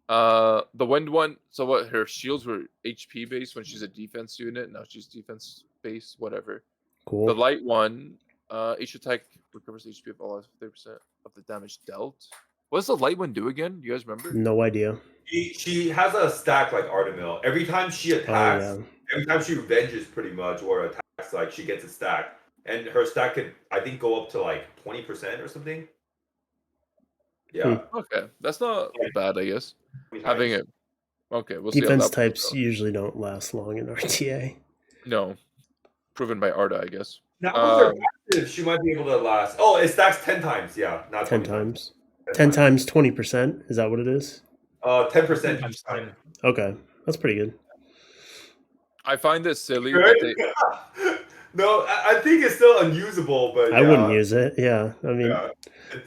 too. The wind one. So what? Her shields were HP based when she's a defense unit. Now she's defense based. Whatever. Cool. The light one. Each attack recovers HP of all 30% of the damage dealt. What does the light one do again? Do you guys remember? No idea. She has a stack like Artemil. Every time she attacks, every time she revenges pretty much or attacks, like she gets a stack. And her stack could, I think, go up to like 20% or something. Yeah. Okay. That's not bad, I guess. Having it. Okay. We'll see. Defense types usually don't last long in RTA. No. Proven by Arda, I guess. Now, she might be able to last. Oh, it stacks 10 times. Yeah. Not 10 times. 10 times 20%. Is that what it is? 10% each time. Okay, that's pretty good. I find this silly. No, I think it's still unusable, but I wouldn't use it. Yeah, I mean,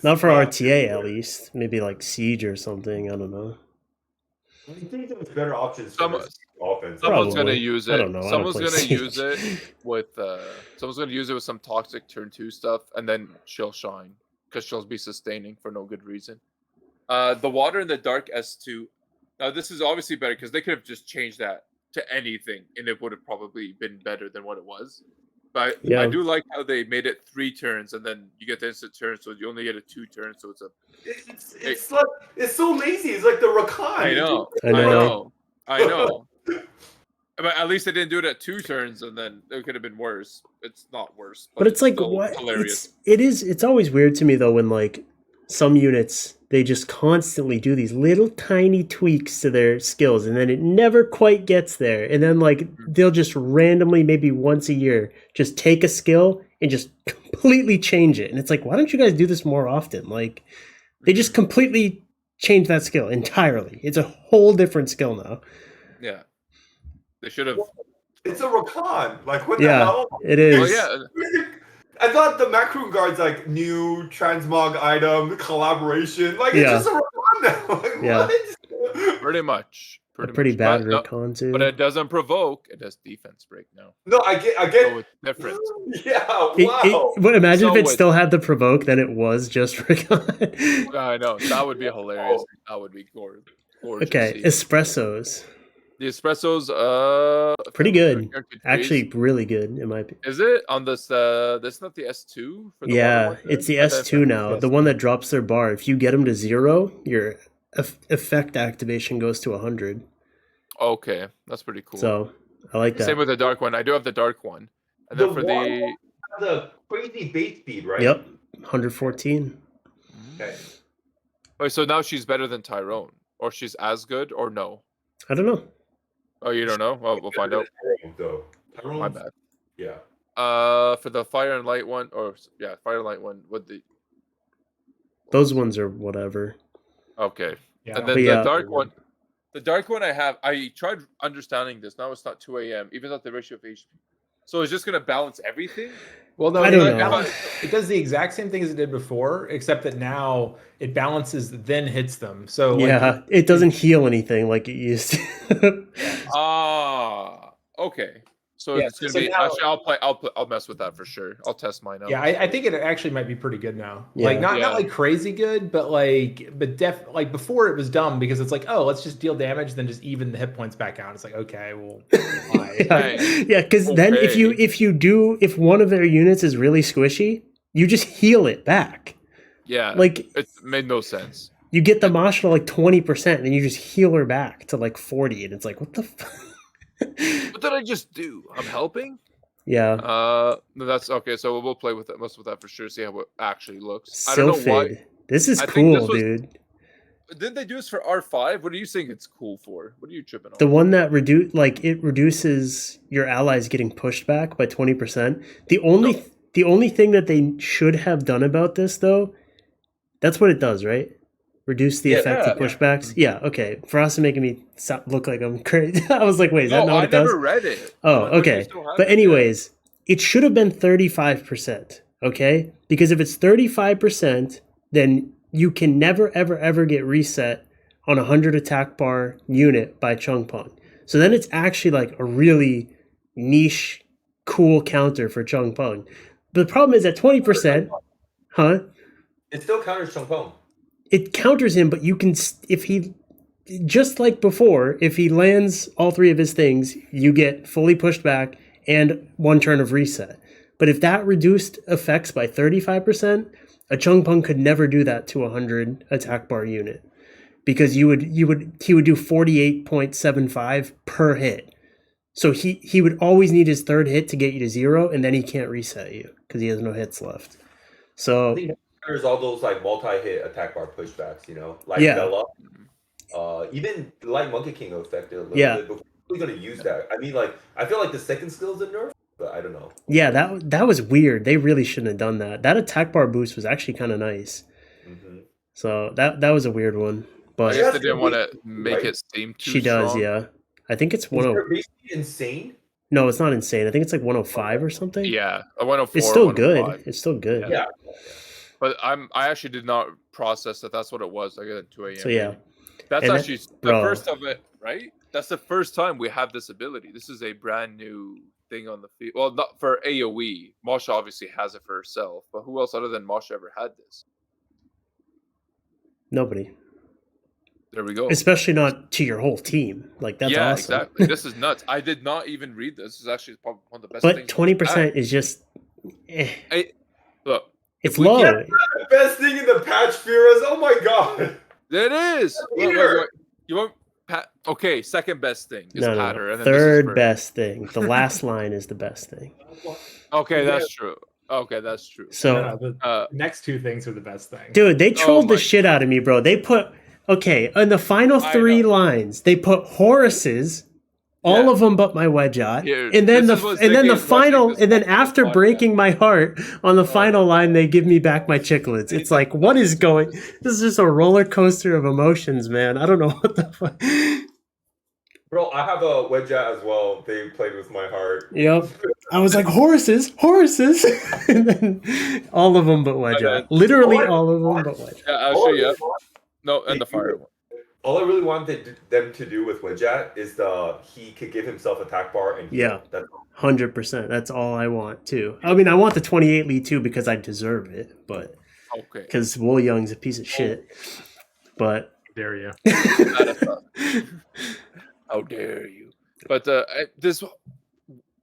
not for RTA at least. Maybe like Siege or something. I don't know. I think there's better options for offense. Someone's gonna use it. I don't know. Someone's gonna use it with. Someone's gonna use it with some toxic turn 2 stuff, and then she'll shine because she'll be sustaining for no good reason. The water in the dark S2. Now this is obviously better because they could have just changed that to anything, and it would have probably been better than what it was. But I do like how they made it 3 turns, and then you get the instant turn, so you only get a 2 turn. So it's like it's so lazy. It's like the Rakan. I know. But at least they didn't do it at 2 turns, and then it could have been worse. It's not worse, but it's like what? Hilarious. It's always weird to me though when like some units they just constantly do these little tiny tweaks to their skills, and then it never quite gets there. And then like they'll just randomly, maybe once a year, just take a skill and just completely change it. And it's like, why don't you guys do this more often? Like they just completely change that skill entirely. It's a whole different skill now. Yeah. They should have. It's a Rakan. Like, what the hell? It is. Oh, yeah. I thought the Macroon Guard's like new transmog item collaboration. Like, it's just a Rakan now. Like, what? Pretty much. Pretty bad Rakan, too. But it doesn't provoke. It does defense break now. No, I get. So it's different. Yeah, wow. Imagine if it still had the provoke, then it was just Rakan. I know. That would be hilarious. That would be gorgeous. Okay, espressos. The espressos, pretty good. Actually, really good in my opinion. Is it on this? This not the S2 for the it's the S2 now. The one that drops their bar. If you get them to 0, your effect activation goes to 100. Okay, that's pretty cool. So I like that. Same with the dark one. I do have the dark one. And then for the crazy bait speed, right? Yep, 114. Okay. Wait, so now she's better than Tyrone, or she's as good, or no? I don't know. Oh, you don't know? Well, we'll find out. Tyrone, my bad. Yeah. For the fire and light one, fire and light one. Those ones are whatever. Okay. Yeah. And then the dark one. The dark one I tried understanding this. Now it's not 2 a.m. Even at the ratio of HP. So it's just gonna balance everything. Well, no, I don't know. It does the exact same thing as it did before, except that now it balances, then hits them. So it doesn't heal anything like it used to. Okay. So it's gonna be. Now, actually, I'll mess with that for sure. I'll test mine out. Yeah, I think it actually might be pretty good now. Yeah. Like not like crazy good, but like before it was dumb because it's like, oh, let's just deal damage, then just even the hit points back out. It's like, okay, well, why? Because then if one of their units is really squishy, you just heal it back. Yeah, like it made no sense. You get the Masha to like 20%, and then you just heal her back to like 40, and it's like, what the fuck? What did I just do? I'm helping? Yeah. That's okay. So we'll play with that for sure. See how it actually looks. Sylphid. I don't know why. This is cool, dude. Didn't they do this for R5? What do you think it's cool for? What are you tripping on? The one that reduces your allies getting pushed back by 20%. The only thing that they should have done about this, though, that's what it does, right? Reduce the effect of pushbacks? Yeah, okay. For us, making me look like I'm crazy. I was like, wait, is that not what it does? I never read it. Oh, okay. But anyways, it should have been 35%, okay? Because if it's 35%, then you can never, ever, ever get reset on a 100 attack bar unit by Chung Pong. So then it's actually like a really niche, cool counter for Chung Pong. But the problem is at 20%, huh? It still counters Chung Pong. It counters him, but you can, if he, just like before, if he lands all 3 of his things, you get fully pushed back and 1 turn of reset. But if that reduced effects by 35%, a Chung Pong could never do that to a 100 attack bar unit, because he would do 48.75 per hit. So he would always need his 3rd hit to get you to 0, and then he can't reset you because he has no hits left. So there's all those like multi-hit attack bar pushbacks, like Bella. Even Light Monkey King affected a little bit, but we're gonna use that. I mean, like, I feel like the second skill is a nerf, but I don't know. Yeah, that was weird. They really shouldn't have done that. That attack bar boost was actually kind of nice. Mm-hmm. So that was a weird one. But I guess they didn't want to make it seem too She does, strong. yeah. I think it's basically insane. No, it's not insane. I think it's like 105 or something. Yeah, a 104. It's still good. It's still good. Yeah. But I actually did not process that that's what it was. I got at 2 a.m. So yeah. That's actually the first of it, right? That's the first time we have this ability. This is a brand new thing on the field. Well, not for AoE. Masha obviously has it for herself, but who else other than Masha ever had this? Nobody. There we go. Especially not to your whole team. Like, that's awesome. Yeah, exactly. This is nuts. I did not even read this. This is actually probably one of the best but things. But 20% is just... Look. It's low. That's the best thing in the patch, Firas. Oh my god. It is. Look, you want Okay, second best thing is No. patter. And then Third best thing. The last line is the best thing. Okay, that's true. Okay, that's true. So the next two things are the best thing. Dude, they trolled the shit out of me, bro. They put in the final 3 lines, they put Horace's, all of them but my Wedgeot, and then after breaking my heart on the final line, they give me back my Cichlids. It's like, what is going? This is just a roller coaster of emotions, man. I don't know what the fuck. Bro, I have a Wedgeot as well. They played with my heart. Yep. I was like, Horace's, and then all of them but Wedgeot. Literally all of them but Wedgeot. Yeah, actually, yeah. No, and the fire one. All I really wanted them to do with Wedgeot is he could give himself attack bar and yeah, 100%. That's all I want too. I mean, I want the 28 lead too because I deserve it, but because Wool Young's a piece of shit. But dare you? How dare you? But this.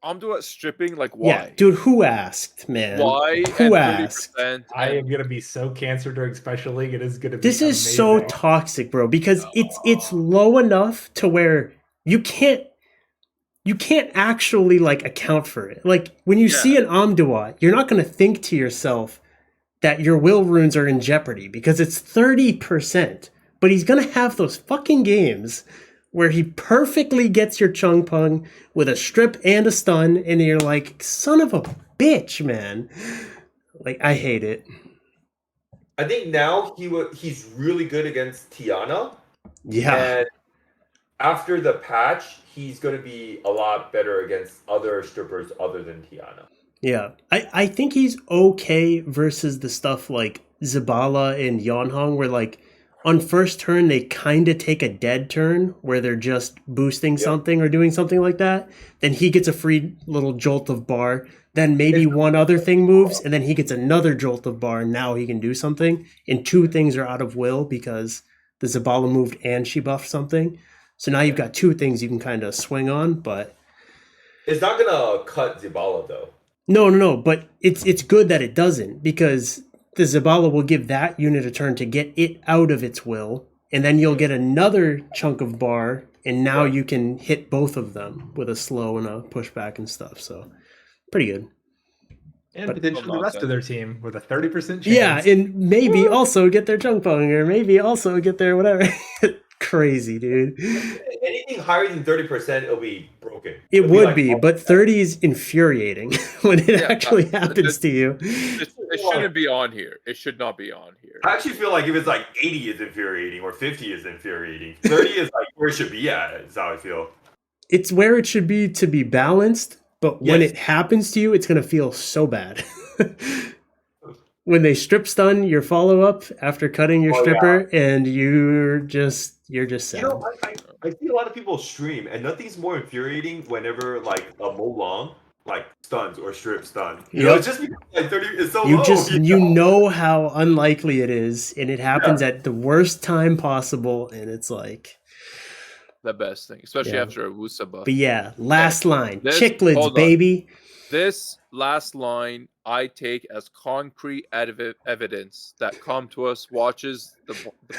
I'm doing stripping, like, why? Yeah, dude, who asked, man? Why? Who asked? I am gonna be so cancer during Special League. It is gonna be This is amazing. so toxic, bro, because it's low enough to where you can't actually, like, account for it. Like, when you see an Amduat, you're not gonna think to yourself that your will runes are in jeopardy because it's 30%. But he's gonna have those fucking games where he perfectly gets your Chung Pung with a strip and a stun, and you're like, son of a bitch, man. Like, I hate it. I think now he's really good against Tiana. Yeah. And after the patch, he's going to be a lot better against other strippers other than Tiana. Yeah. I think he's okay versus the stuff like Zabala and Yonhong, where, like, on first turn, they kind of take a dead turn where they're just boosting something or doing something like that. Then he gets a free little jolt of bar. Then maybe one other thing moves, and then he gets another jolt of bar, and now he can do something. And 2 things are out of will because the Zabala moved and she buffed something. So now you've got 2 things you can kind of swing on, but... It's not going to cut Zabala, though. No. But it's good that it doesn't, because... the Zabala will give that unit a turn to get it out of its will, and then you'll get another chunk of bar, and now you can hit both of them with a slow and a pushback and stuff. So, pretty good. And potentially the rest of their team with a 30% chance. Yeah, and maybe also get their Chung Pung, or maybe also get their whatever. Crazy, dude. Anything higher than 30%, it'll be broken. It would be, but 30 is infuriating when it actually happens to you. It shouldn't be on here. It should not be on here. I actually feel like if it's like 80 is infuriating or 50 is infuriating. 30 is like where it should be at. That's how I feel. It's where it should be to be balanced, but when it happens to you, it's going to feel so bad. When they strip stun your follow-up after cutting your stripper, and you're just sad. You know, I see a lot of people stream, and nothing's more infuriating whenever like a Molong like stuns or strip stun. You know, it's just because like 30 is so low. You know how unlikely it is, and it happens at the worst time possible, and it's like the best thing, especially after a Wusa buff. But yeah, last line, Cichlids, baby. This last line I take as concrete evidence that Come To Us watches the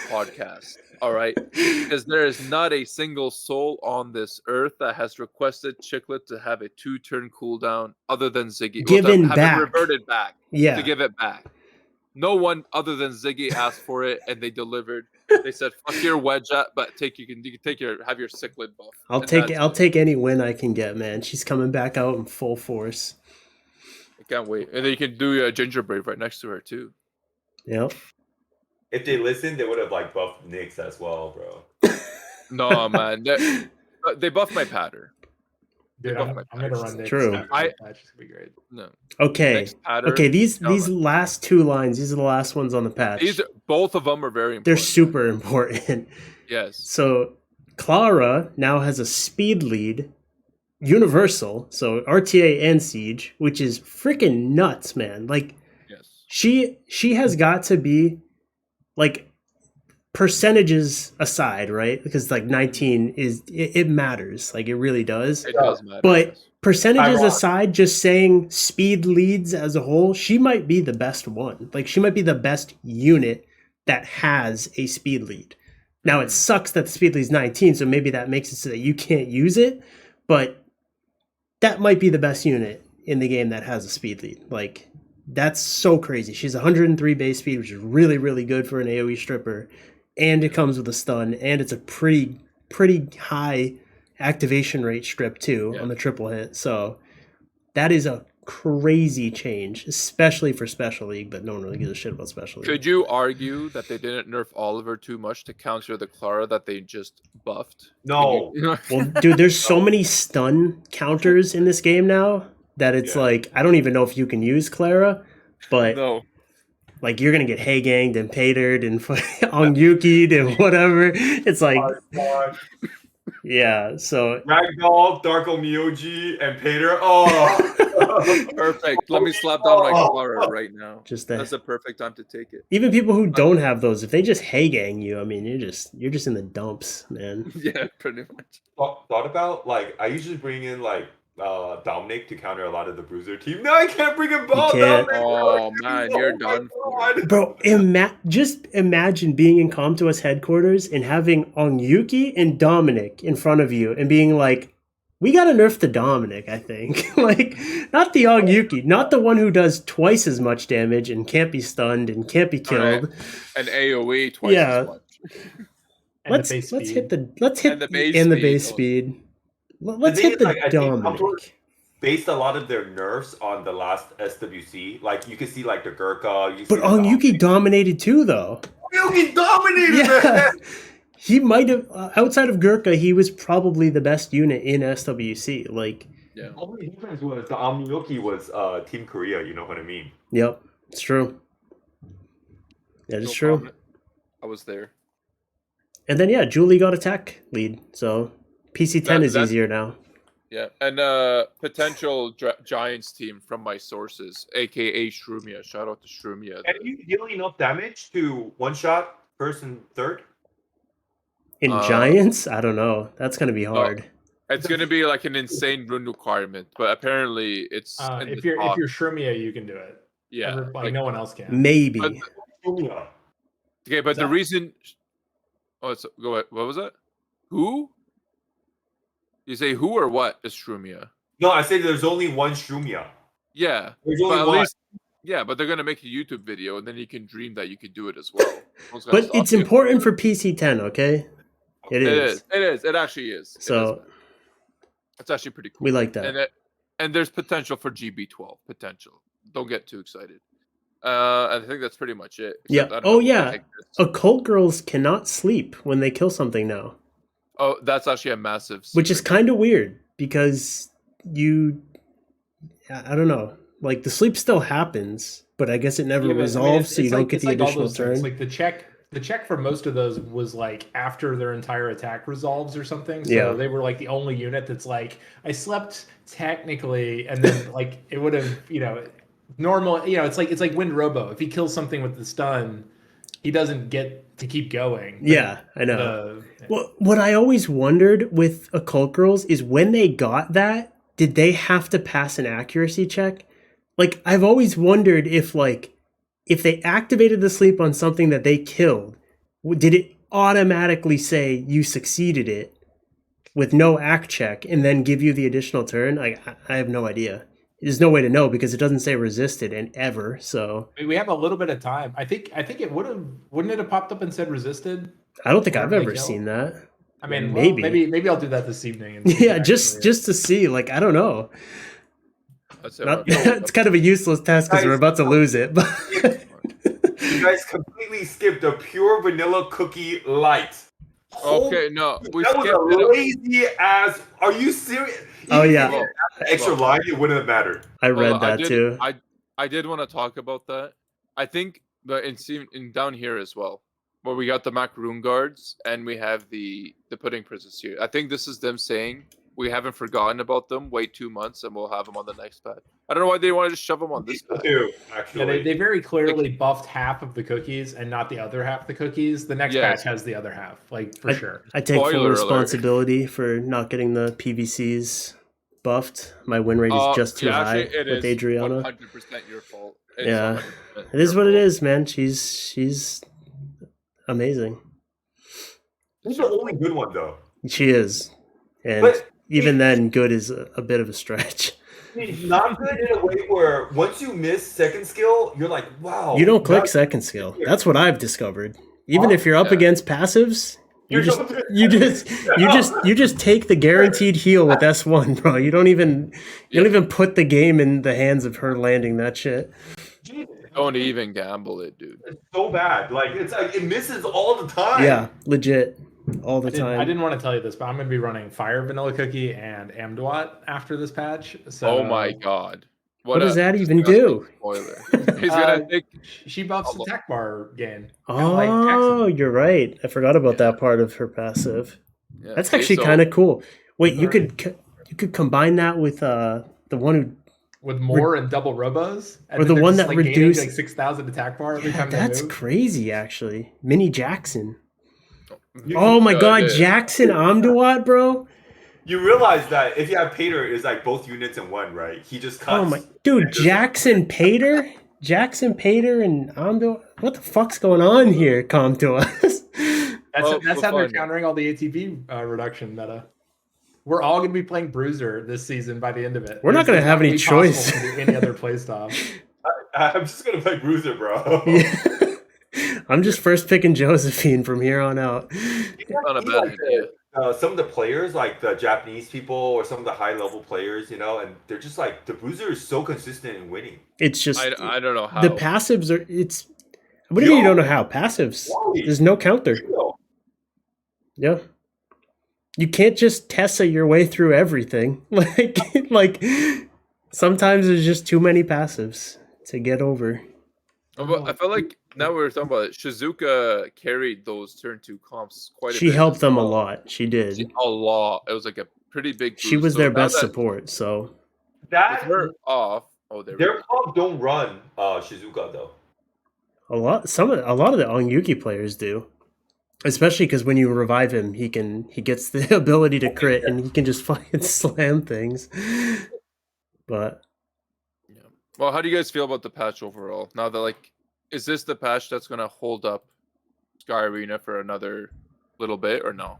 podcast. All right, because there is not a single soul on this earth that has requested Cichlid to have a 2-turn cooldown other than Ziggy. Have it reverted back. To give it back. No one other than Ziggy asked for it, and they delivered. They said, "Fuck your Wedgeot, but you can have your Cichlid buff." I'll take any win I can get, man. She's coming back out in full force. I can't wait, and then you can do a Gingerbrave right next to her too. Yep. If they listened, they would have like buffed Nyx as well, bro. No, man, they buffed my patter. Dude, I'm gonna run Nyx. True. That's gonna be great. No. Okay. These last 2 lines. These are the last ones on the patch. Both of them are very important. They're super important. Yes. So Clara now has a speed lead, universal, so RTA and Siege, which is freaking nuts, man. Like, she has got to be, like, percentages aside, right? Because like 19 it matters, like it really does. It does matter. But percentages aside, just saying speed leads as a whole, she might be the best one. Like, she might be the best unit that has a speed lead. Now it sucks that the speed lead's 19, so maybe that makes it so that you can't use it, but that might be the best unit in the game that has a speed lead. Like, that's so crazy. She's 103 base speed, which is really, really good for an AoE stripper, and it comes with a stun, and it's a pretty high activation rate strip too on the triple hit. So that is a crazy change, especially for Special League, but no one really gives a shit about Special League. Could you argue that they didn't nerf Oliver too much to counter the Clara that they just buffed? No. Well, dude, there's so many stun counters in this game now that it's like, I don't even know if you can use Clara, but no. Like, you're going to get Hey Ganged and Patered and Onyuki'd and whatever. It's like, yeah, so. Ragdoll, Darko Miyoji, and Pater. Oh, perfect. Let me slap down my Clara right now. Just that. That's the perfect time to take it. Even people who don't have those, if they just Hey Gang you, I mean, you're just in the dumps, man. Yeah, pretty much. Thought about, like, I usually bring in, like, Dominic to counter a lot of the bruiser team. No, I can't bring in Ball. Oh man, you're done for. Bro, just imagine being in Comtois headquarters and having Onyuki and Dominic in front of you and being like, we gotta nerf the Dominic, I think. Like, not the Onyuki, not the one who does twice as much damage and can't be stunned and can't be killed. And AoE twice as much. Let's hit the base speed. Let's hit the Dominic. Based a lot of their nerfs on the last SWC. Like, you can see, like, the Gurkha. But Onyuki dominated too, though. Onyuki dominated, man! He might have, outside of Gurkha, he was probably the best unit in SWC. Like, the only difference was the Onyuki was Team Korea, you know what I mean? Yep, it's true. That is true. Problem. I was there. And then, Julie got attack lead, so PC10 is easier now. Yeah, and potential Giants team from my sources, aka Shrumia. Shout out to Shrumia. Can you deal enough damage to one-shot first and third? In Giants? I don't know. That's going to be hard. It's going to be like an insane rune requirement, but apparently it's... if you're Shrumia, you can do it. Yeah. Like no one else can. Maybe. Okay, but the reason... Oh, go ahead. What was that? Who? You say who or what is Shrumia? No, I say there's only one Shrumia. Yeah. There's only one. But they're going to make a YouTube video, and then you can dream that you could do it as well. But it's important for PC10, okay? It is. It actually is. So it's actually pretty cool. We like that. And there's potential for GB12. Potential. Don't get too excited. I think that's pretty much it. Occult girls cannot sleep when they kill something now. Oh, that's actually a massive secret. Which is kind of weird because I don't know. Like, the sleep still happens, but I guess it never resolves, so you don't get the additional turn. Like the check for most of those was like after their entire attack resolves or something. So they were like the only unit that's like, I slept technically, and then like it would have, normal, it's like Wind Robo. If he kills something with the stun, he doesn't get to keep going. Yeah, I know. Well, what I always wondered with Occult Girls is when they got that, did they have to pass an accuracy check? Like, I've always wondered if they activated the sleep on something that they killed, did it automatically say you succeeded it with no act check and then give you the additional turn? I have no idea. There's no way to know because it doesn't say resisted and ever. So we have a little bit of time. I think it wouldn't it have popped up and said resisted? I don't think I've ever seen that. I mean, maybe I'll do that this evening. just to see. Like, I don't know. It's kind of a useless test because we're about to lose it. But you guys completely skipped a pure vanilla cookie light. Okay, no, that was a lazy ass. Are you serious? Oh yeah, extra line, it wouldn't have mattered. I read that too. I did want to talk about that. I think in down here as well, where we got the Macaroon guards and we have the pudding princess here. I think this is them saying we haven't forgotten about them. Wait 2 months and we'll have them on the next patch. I don't know why they want to just shove them on this patch. Actually, they very clearly buffed half of the cookies and not the other half of the cookies. The next patch has the other half, for sure. I take full responsibility for not getting the PVCs buffed. My win rate is just too high with Adriana. 100% your fault. It is what it is, man. She's amazing. She's the only good one though. She is, and But even then, good is a bit of a stretch. She's not good in a way where once you miss second skill, you're like, wow. You don't click second skill. That's what I've discovered. Even if you're up against passives, you just take the guaranteed heal with S1, bro. You don't even put the game in the hands of her landing that shit. Don't even gamble it, dude. It's so bad. Like it's like it misses all the time. Yeah, legit. All the time. I didn't want to tell you this, but I'm going to be running Fire Vanilla Cookie and Amduat after this patch. So, oh my god. What does that even do? Spoiler. He's gonna take... She buffs attack bar gain. Oh, you're right. I forgot about that part of her passive. Yeah, that's actually kind of cool. Wait, you could combine that with the one who with more and double robos, or the one that reduced like 6,000 attack bar every time. That's crazy, actually. Mini Jackson. You, oh my god, Jackson Amduat, bro. You realize that if you have Pater, it's like both units in one, right? He just cuts. Oh my dude, Jackson Pater? Jackson Pater and Amduat? What the fuck's going on here? Come to us. That's how they're countering all the ATB reduction meta. We're all going to be playing Bruiser this season by the end of it. We're not going to have any choice. To do any other playstyle. I'm just going to play Bruiser, bro. Yeah. I'm just first picking Josephine from here on out. Not a bad idea. Some of the players, like the Japanese people or some of the high-level players, you know, and they're just like, the Bruiser is so consistent in winning. It's just... I don't know how. The passives are... It's... What do you mean you don't know how? Passives. There's no counter. Yeah. You can't just Tessa your way through everything. Like sometimes there's just too many passives to get over. But I felt like now we're talking about it. Shizuka carried those turn 2 comps quite a bit. She helped them a lot. She did. A lot. It was like a pretty big boost. She was their best support, so that her off. Oh, their comp don't run Shizuka though. A lot of the Onyuki players do. Especially because when you revive him, he gets the ability to crit and he can just fucking slam things. But yeah. Well, how do you guys feel about the patch overall? Now that is this the patch that's gonna hold up Sky Arena for another little bit or no?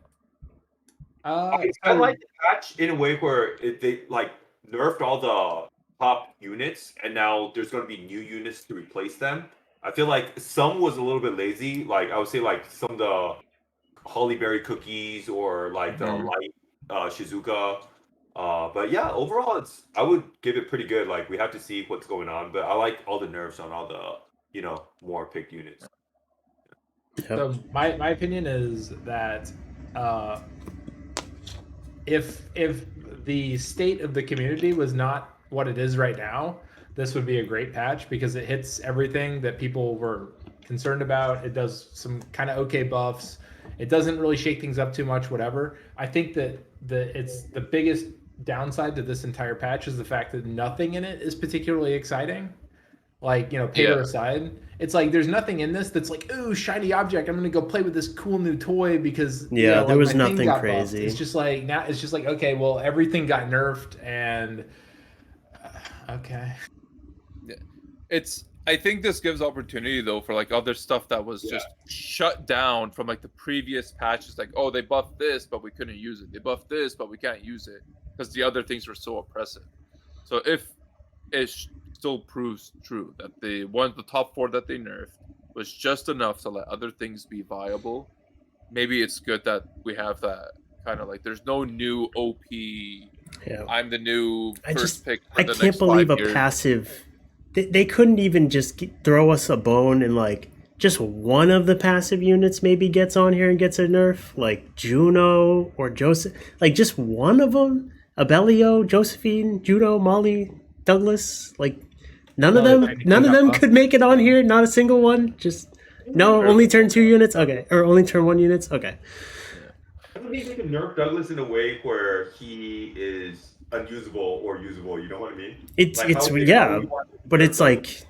I like the patch in a way where they like nerfed all the top units and now there's gonna be new units to replace them. I feel like some was a little bit lazy. Like I would say, like some of the Hollyberry cookies or like the light Shizuka. But yeah, overall, I would give it pretty good. Like we have to see what's going on, but I like all the nerfs on all the more picked units. So my opinion is that if the state of the community was not what it is right now, this would be a great patch because it hits everything that people were concerned about. It does some kind of okay buffs. It doesn't really shake things up too much, whatever. I think that it's the biggest downside to this entire patch is the fact that nothing in it is particularly exciting. Like, Pater aside, it's like there's nothing in this that's like, ooh, shiny object. I'm gonna go play with this cool new toy because there was nothing crazy. Buffed. It's just like now. It's just like okay, well, everything got nerfed and okay. I think this gives opportunity though for like other stuff that was just shut down from like the previous patches. Like, oh, they buffed this, but we couldn't use it. They buffed this, but we can't use it because the other things were so oppressive. So if it still proves true that the top 4 that they nerfed was just enough to let other things be viable, maybe it's good that we have that kind of like there's no new OP. Yeah, I'm the new first pick. For the can't believe a passive. They couldn't even just throw us a bone and like just one of the passive units maybe gets on here and gets a nerf, like Juno or Joseph, like just one of them. Abellio, Josephine, Juno, Molly, Douglas, like none of them could make it on here. Not a single one. Just only turn 2 units. Okay, or only turn 1 units. Okay. I don't think they can nerf Douglas in a way where he is unusable or usable. You know what I mean? But it's like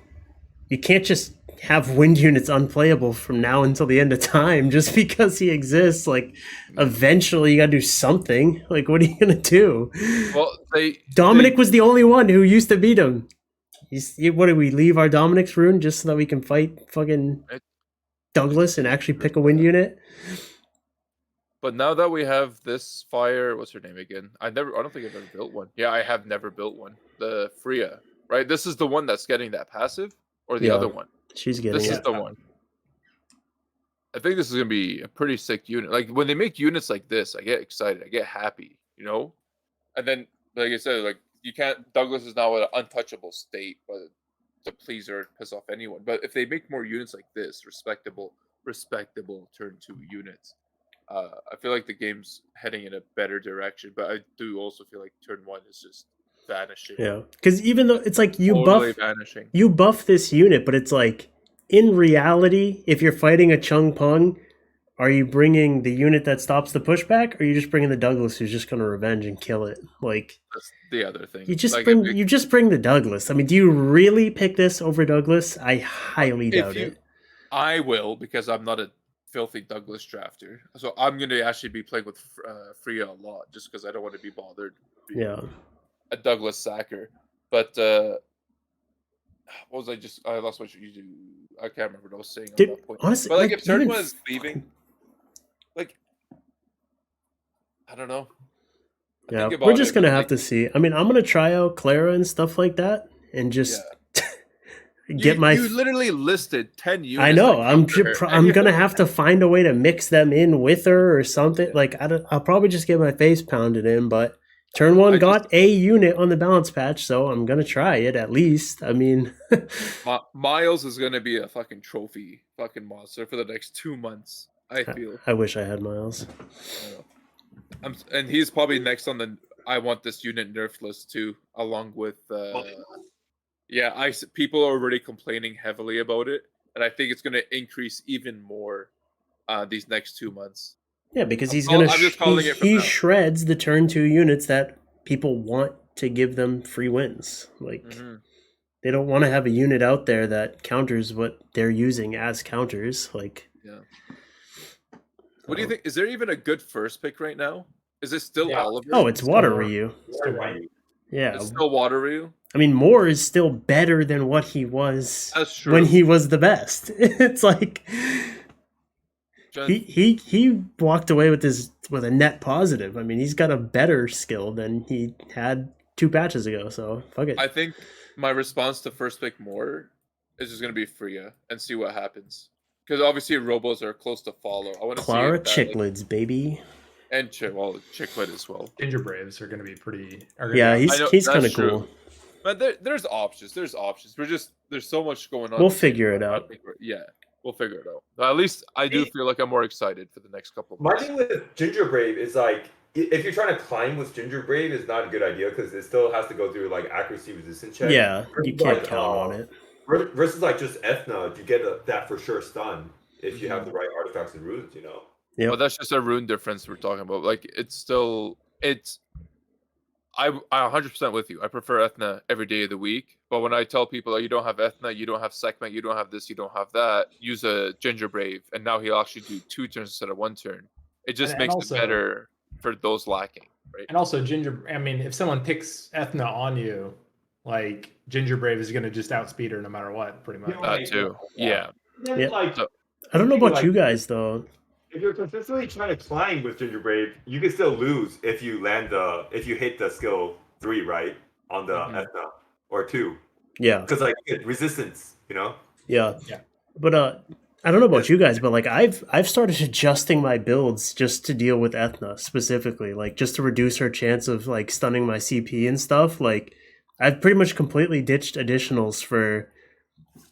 you can't just have wind units unplayable from now until the end of time just because he exists. Like eventually you gotta do something. Like what are you gonna do? Well, Dominic was the only one who used to beat him. What did we leave our Dominic's rune just so that we can fight fucking Douglas and actually pick a wind unit? But now that we have this fire, what's her name again? I don't think I've ever built one. Yeah, I have never built one. The Freya, right? This is the one that's getting that passive, or the other one? She's getting This it. is the one. I think this is gonna be a pretty sick unit. Like when they make units like this, I get excited. I get happy, you know. And then, like I said, like you can't. Douglas is now at an untouchable state, but to please or piss off anyone. But if they make more units like this, respectable turn 2 units. I feel like the game's heading in a better direction, but I do also feel like turn 1 is just vanishing. Yeah, because even though it's like you totally vanishing. You buff this unit, but it's like in reality, if you're fighting a Chung Pung, are you bringing the unit that stops the pushback, or are you just bringing the Douglas who's just going to revenge and kill it? Like that's the other thing. You just bring the Douglas. I mean, do you really pick this over Douglas? I highly doubt it. I will, because I'm not a filthy Douglas drafter, so I'm going to actually be playing with Freya a lot, just because I don't want to be bothered. A Douglas sacker, but what was I lost what you do. I can't remember what I was saying on that point. Honestly, but like if turn 1 is leaving, like I don't know. Yeah, we're just gonna have to see. I mean, I'm gonna try out Clara and stuff like that, and just get You literally listed 10 units. I know. I'm gonna have to find a way to mix them in with her or something. Like I'll probably just get my face pounded in. But turn 1 got a unit on the balance patch, so I'm gonna try it at least. I mean, Miles is gonna be a fucking trophy fucking monster for the next 2 months. I feel. I wish I had Miles. And he's probably next on the I want this unit nerf list too, along with people are already complaining heavily about it, and I think it's going to increase even more these next 2 months. Yeah, because he shreds the turn 2 units that people want to give them free wins. Like they don't want to have a unit out there that counters what they're using as counters. Like what do you think? Is there even a good first pick right now? Is it still Oliver? Oh, it's Water Ryu. Yeah, it's still Water Ryu. I mean, Moore is still better than what he was when he was the best. It's like he walked away with a net positive. I mean, he's got a better skill than he had 2 patches ago. So fuck it. I think my response to first pick Moore is just gonna be Freya and see what happens. Because obviously Robos are close to follow. I want to Clara Cichlids, baby. And Cichlid as well. Ginger Braves are going to be pretty. He's kind of cool. But there's options. There's so much going on. We'll figure it out. We'll figure it out. At least I do feel like I'm more excited for the next couple of months. My thing with Ginger Brave is like, if you're trying to climb with Ginger Brave, it's not a good idea because it still has to go through like accuracy resistance check. Yeah, you can't count on it. Versus like just Ethna, you get that for sure stun if you have the right artifacts and runes, you know. Yeah, but that's just a rune difference we're talking about. Like I'm 100% with you. I prefer Ethna every day of the week. But when I tell people that you don't have Ethna, you don't have Sekhmet, you don't have this, you don't have that, use a Ginger Brave, and now he'll actually do 2 turns instead of 1 turn. It just makes it better for those lacking, right? And also if someone picks Ethna on you, like Ginger Brave is going to just outspeed her no matter what, pretty much. That too. Yeah. I don't know about you guys though. If you're consistently trying to climb with Ginger Brave, you can still lose if you hit the skill 3 right on the Ethna or 2. Yeah. Because like resistance, you know. Yeah. But I don't know about you guys, but like I've started adjusting my builds just to deal with Ethna specifically, like just to reduce her chance of like stunning my CP and stuff. Like I've pretty much completely ditched additionals for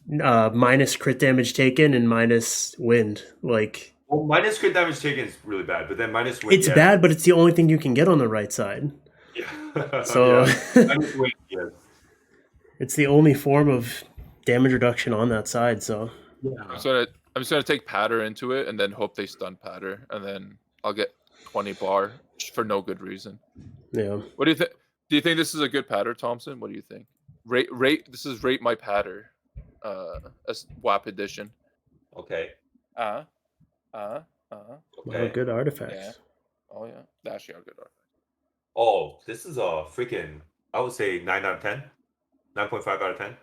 minus crit damage taken and minus wind. Like, well, minus crit damage taken is really bad, but then minus wind. It's bad, but it's the only thing you can get on the right side. Yeah. So minus wind, yes. It's the only form of damage reduction on that side. So I'm just gonna take Patter into it and then hope they stun Patter, and then I'll get 20 bar for no good reason. Yeah. What do you think? Do you think this is a good patter, Thompson? What do you think? Rate. This is rate my patter, as WAP edition. Okay. Okay. Good artifacts. Yeah. Oh yeah, they actually are good artifacts. Oh, this is a freaking. I would say 9 out of 10. 9.5 out of 10.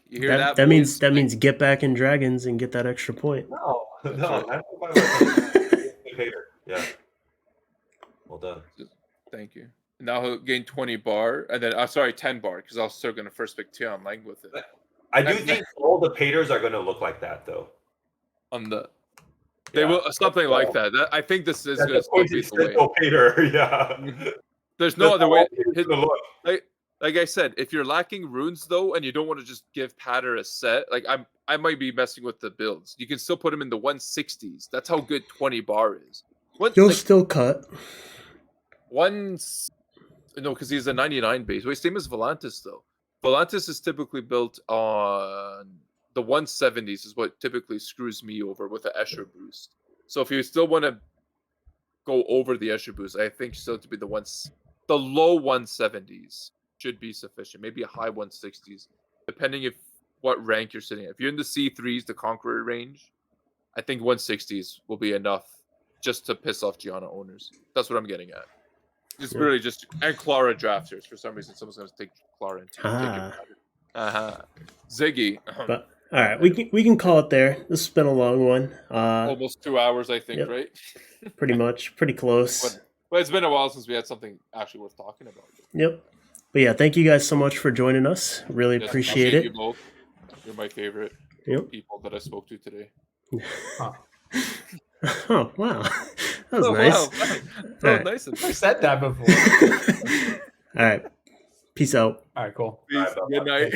You hear that? That means get back in dragons and get that extra point. No. 9.5 out of 10. Yeah. Well done. Thank you. Now he'll gain 20 bar, and then sorry, 10 bar, because I was still gonna first pick Tion Lang with it. I do think all the Paters are gonna look like that though. On the they will something like that. I think this is gonna still be the way. Pater, yeah. There's no other way. Like I said, if you're lacking runes though, and you don't want to just give Pater a set, like I might be messing with the builds. You can still put him in the 160s. That's how good 20 bar is. You'll still cut. No, because he's a 99 base. Wait, same as Volantis though. Volantis is typically built on the 170s is what typically screws me over with the Escher boost. So if you still want to go over the Escher boost, I think still to be the low 170s should be sufficient. Maybe a high 160s, depending if what rank you're sitting at. If you're in the C3s, the Conqueror range, I think 160s will be enough just to piss off Gianna owners. That's what I'm getting at. It's really just and Clara drafters. For some reason, someone's going to take Clara and take it. Ziggy. But all right, we can call it there. This has been a long one. Almost 2 hours, I think, right? Pretty much, pretty close. But it's been a while since we had something actually worth talking about. Yep. But yeah, thank you guys so much for joining us. Really appreciate it. You both. You're my favorite people that I spoke to today. Oh wow, that was nice. Wow. That was nice. I said that before. All right, peace out. All right, cool. Peace. Good night.